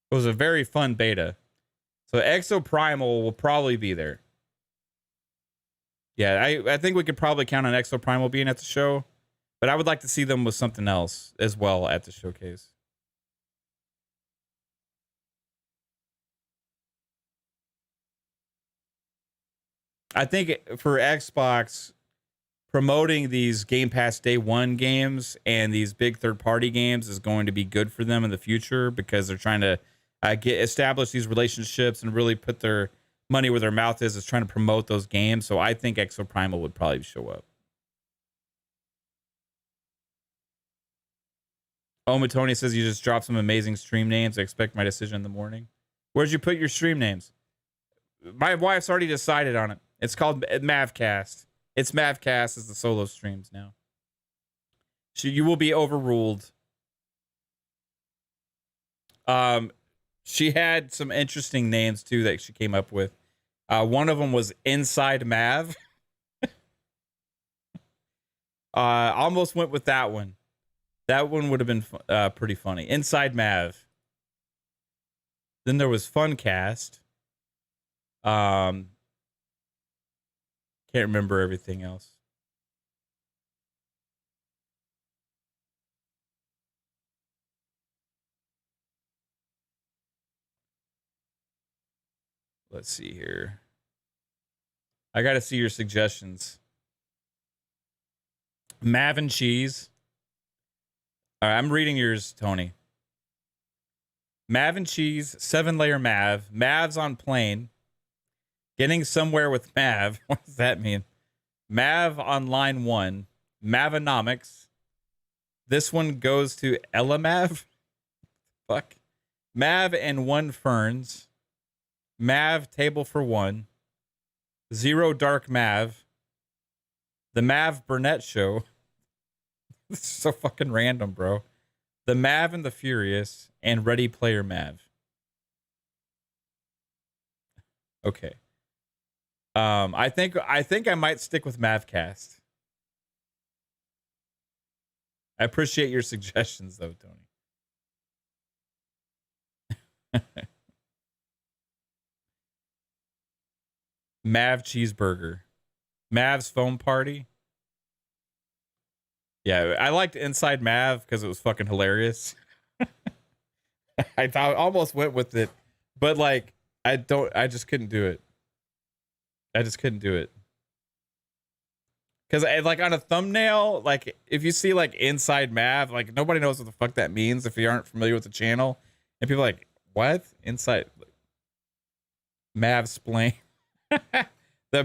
It was a very fun beta. So Exoprimal will probably be there. Yeah, I think we could probably count on Exoprimal being at the show. But I would like to see them with something else as well at the showcase. I think for Xbox, promoting these Game Pass Day 1 games and these big third-party games is going to be good for them in the future because they're trying to establish these relationships and really put their money where their mouth is trying to promote those games. So I think Exoprimal would probably show up. Matoni says you just dropped some amazing stream names. I expect my decision in the morning. Where'd you put your stream names? My wife's already decided on it. It's called MAVCAST. It's MAVCAST as the solo streams now. You will be overruled. She had some interesting names too that she came up with. One of them was Inside Mav. Almost went with that one. That one would have been pretty funny. Inside Mav. Then there was Funcast. Can't remember everything else. Let's see here. I got to see your suggestions. Mav and Cheese. All right, I'm reading yours, Tony. Mav and Cheese, 7-layer Mav, Mavs on plane, getting somewhere with Mav. What does that mean? Mav on line 1, Mavonomics. This one goes to Ella Mav. Fuck. Mav and 1 Ferns. Mav table for 1. Zero Dark Mav. The Mav Burnett Show. This is so fucking random, bro. The Mav and the Furious, and Ready Player Mav. Okay. I think I might stick with MAVCAST. I appreciate your suggestions, though, Tony. Mav Cheeseburger. Mav's Foam Party. Yeah, I liked Inside Mav because it was fucking hilarious. I almost went with it, but like I just couldn't do it. I just couldn't do it. Cause like on a thumbnail, like if you see like Inside Mav, like nobody knows what the fuck that means if you aren't familiar with the channel. And people are like, what? Inside Mavsplain. The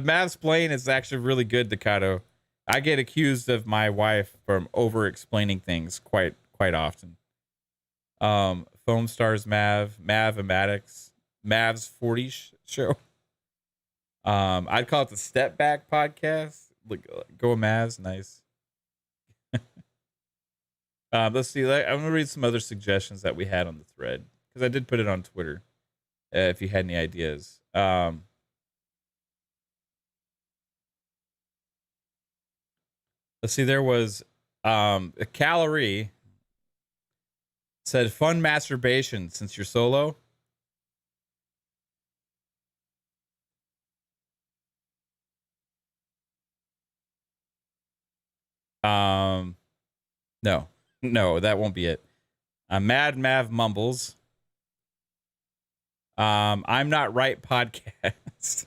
Mavsplain is actually really good, Ducato. I get accused of my wife from over-explaining things quite often. Foam Stars Mav, Mavomatics, Mav's 40 show. I'd call it the Step Back podcast. Go Mavs, nice. Let's see. I'm gonna read some other suggestions that we had on the thread because I did put it on Twitter. If you had any ideas. Let's see. There was a Calarie said fun masturbation since you're solo. No, that won't be it. Mad Mav Mumbles. I'm Not Right podcast.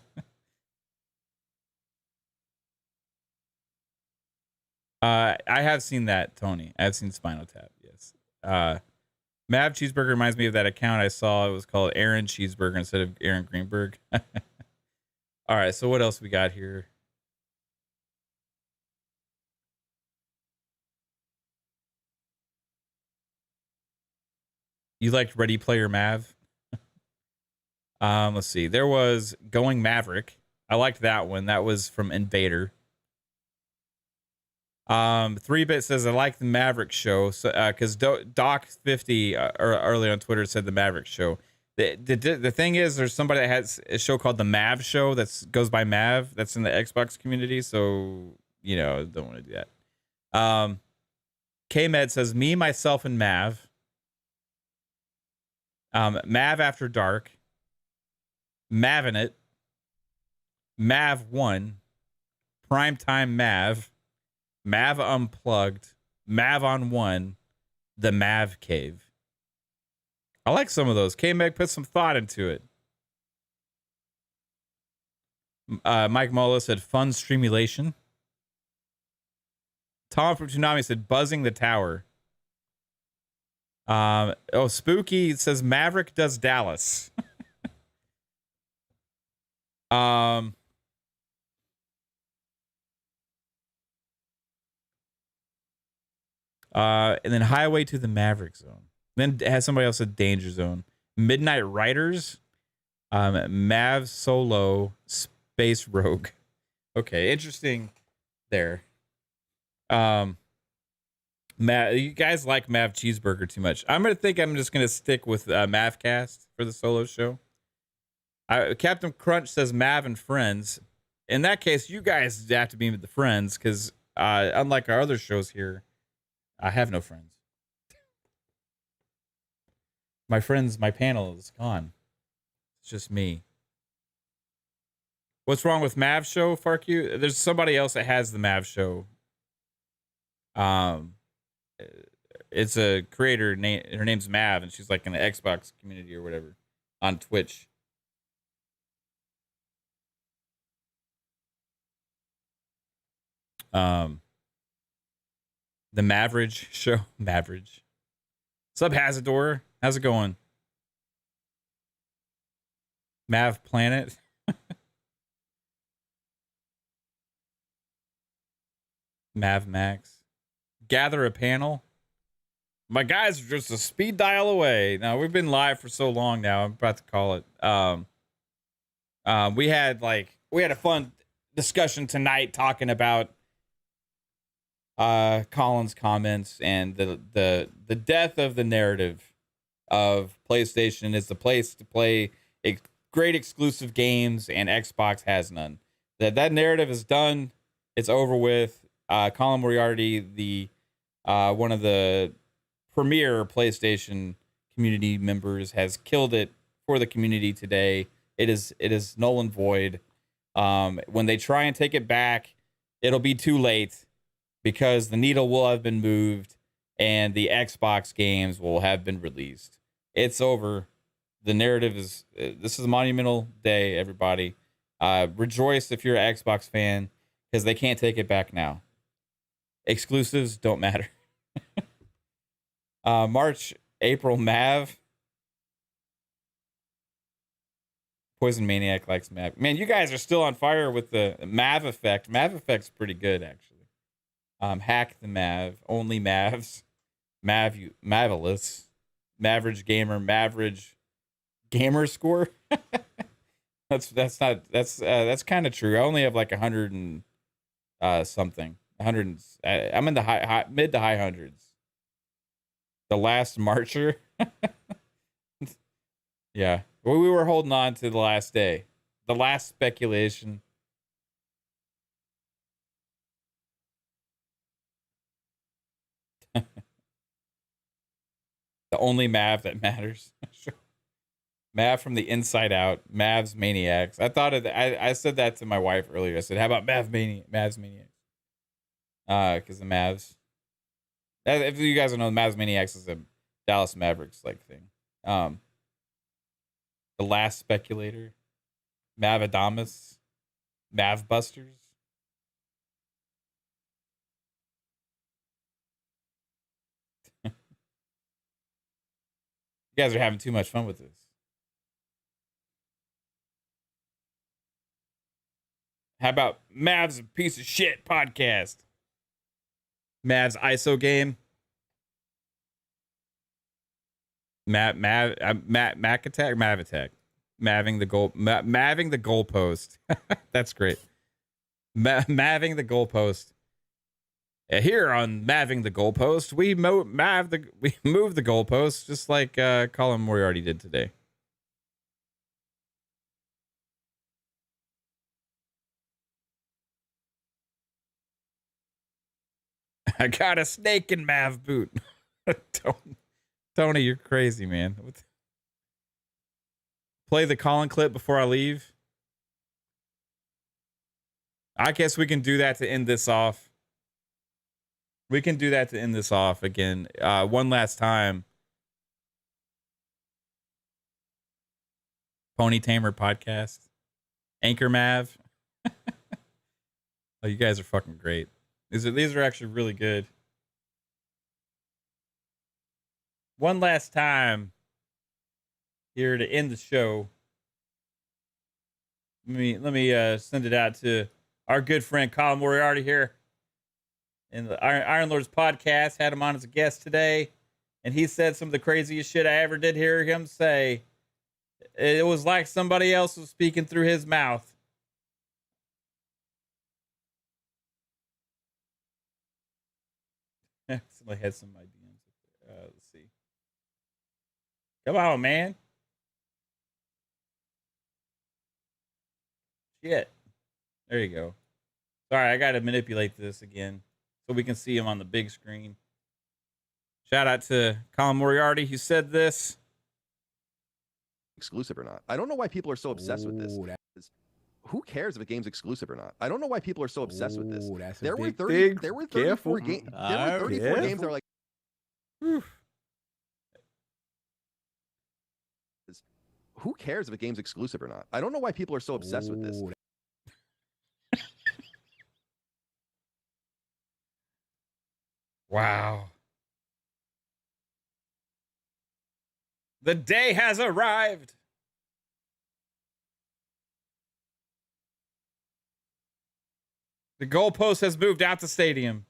I have seen that, Tony. I've seen Spinal Tap, yes. Mav Cheeseburger reminds me of that account I saw. It was called Aaron Cheeseburger instead of Aaron Greenberg. All right, so what else we got here? You liked Ready Player Mav? Let's see. There was Going Maverick. I liked that one. That was from Invader. 3-Bit says I like the Maverick show. So because Doc50 early on Twitter said the Maverick show. The thing is, there's somebody that has a show called the Mav Show that goes by Mav. That's in the Xbox community. So don't want to do that. K-Med says me, myself, and Mav. Mav After Dark, Mavinate, Mav 1, Primetime Mav, Mav Unplugged, Mav on 1, The Mav Cave. I like some of those. K-Meg put some thought into it. Mike Mola said fun streamulation. Tom from Toonami said buzzing the tower. Spooky says Maverick does Dallas. And then Highway to the Maverick Zone. Then it has somebody else said Danger Zone. Midnight Riders. Mav Solo Space Rogue. Okay, interesting there. Mav, you guys like Mav Cheeseburger too much. I'm just gonna stick with MAVCAST for the solo show. Captain Crunch says Mav and Friends. In that case, you guys have to be with the friends because unlike our other shows here, I have no friends. My panel is gone. It's just me. What's wrong with Mav Show, Fark you? There's somebody else that has the Mav Show. It's a creator name. Her name's Mav, and she's like in the Xbox community or whatever on Twitch. The Maverage Show. Maverage. What's up, Hazador? How's it going? Mav Planet. Mav Max. Gather a panel. My guys are just a speed dial away. Now, we've been live for so long now. I'm about to call it. We had a fun discussion tonight talking about Colin's comments and the death of the narrative of PlayStation is the place to play great exclusive games and Xbox has none. That narrative is done. It's over with. Colin Moriarty, the one of the premier PlayStation community members, has killed it for the community today. It is null and void. When they try and take it back, it'll be too late because the needle will have been moved and the Xbox games will have been released. It's over. The narrative is, this is a monumental day, everybody. Rejoice if you're an Xbox fan because they can't take it back now. Exclusives don't matter. March, April, Mav. Poison Maniac likes Mav. Man, you guys are still on fire with the Mav effect. Mav effect's pretty good, actually. Hack the Mav. Only Mavs. Mavelous. Maverage Gamer. Maverage Gamer score. that's kind of true. I only have like 100 and something. 100. I'm in the mid to high hundreds. The last marcher. Yeah. Well, we were holding on to the last day. The last speculation. The only Mav that matters. Mav from the inside out. Mavs Maniacs. I said that to my wife earlier. I said, how about Mavs Maniacs? Because the Mavs. If you guys don't know, the Mavs Maniacs is a Dallas Mavericks like thing. The last speculator. Mavadamus. Mav Busters. You guys are having too much fun with this. How about Mav's a piece of shit podcast? Mav's ISO game. Mav attack, Mav attack. Maving the goalpost. That's great. Maving the goalpost. Here on Maving the goalpost, we move the goalpost just like Colin Moriarty did today. I got a snake in Mav boot. Tony, you're crazy, man. Play the Colin clip before I leave. I guess we can do that to end this off. We can do that to end this off again. One last time. Pony Tamer podcast. Anchor Mav. Oh, you guys are fucking great. These are actually really good. One last time here to end the show. Let me send it out to our good friend Colin Moriarty here in the Iron Lords podcast. Had him on as a guest today, and he said some of the craziest shit I ever did hear him say. It was like somebody else was speaking through his mouth. Somebody had some ideas. Let's see. Come on, man. Shit. There you go. Sorry, I got to manipulate this again so we can see him on the big screen. Shout out to Colin Moriarty who said this. Exclusive or not. I don't know why people are so obsessed with this. Who cares if a game's exclusive or not? I don't know why people are so obsessed with this. There were 34 games that are like. Who cares if a game's exclusive or not? I don't know why people are so obsessed with this. Wow. The day has arrived. The goalpost has moved out the stadium.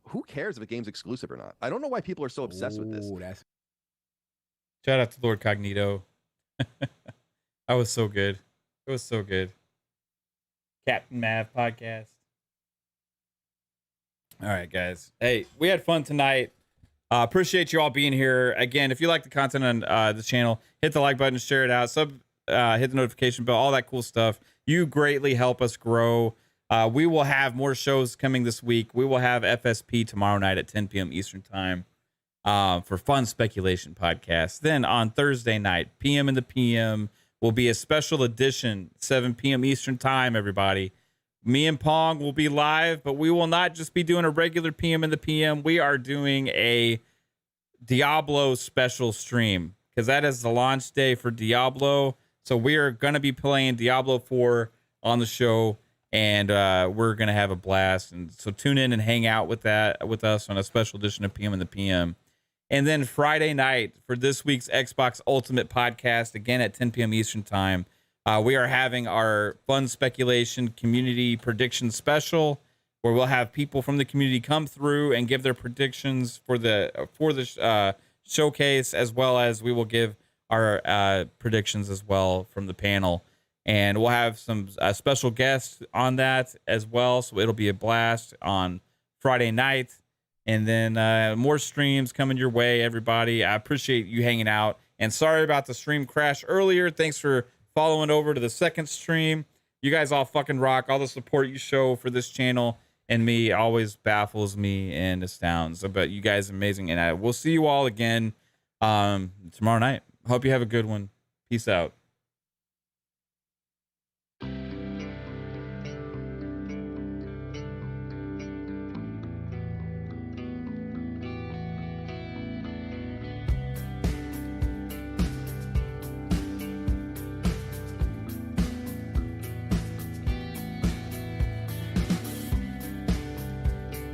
Who cares if a game's exclusive or not? I don't know why people are so obsessed with this. Shout out to Lord Cognito. That was so good. It was so good. Captain Mav podcast. All right, guys. Hey, we had fun tonight. Appreciate you all being here. Again, if you like the content on the channel, hit the like button, share it out, hit the notification bell, all that cool stuff. You greatly help us grow. We will have more shows coming this week. We will have FSP tomorrow night at 10 p.m. Eastern time for Fun Speculation Podcast. Then on Thursday night, PM in the PM, will be a special edition, 7 p.m. Eastern time, everybody. Me and Pong will be live, but we will not just be doing a regular PM in the PM. We are doing a Diablo special stream because that is the launch day for Diablo. So we are going to be playing Diablo 4 on the show, and we're going to have a blast. And so tune in and hang out with us on a special edition of PM in the PM. And then Friday night for this week's Xbox Ultimate Podcast, again at 10 p.m. Eastern time, we are having our Fun Speculation Community Prediction Special, where we'll have people from the community come through and give their predictions for the showcase, as well as we will give our predictions as well from the panel. And we'll have some special guests on that as well, so it'll be a blast on Friday night. And then more streams coming your way, everybody. I appreciate you hanging out. And sorry about the stream crash earlier. Thanks for following over to the second stream. You guys all fucking rock. All the support you show for this channel and me always baffles me and astounds. But you guys are amazing. And we'll see you all again tomorrow night. Hope you have a good one. Peace out.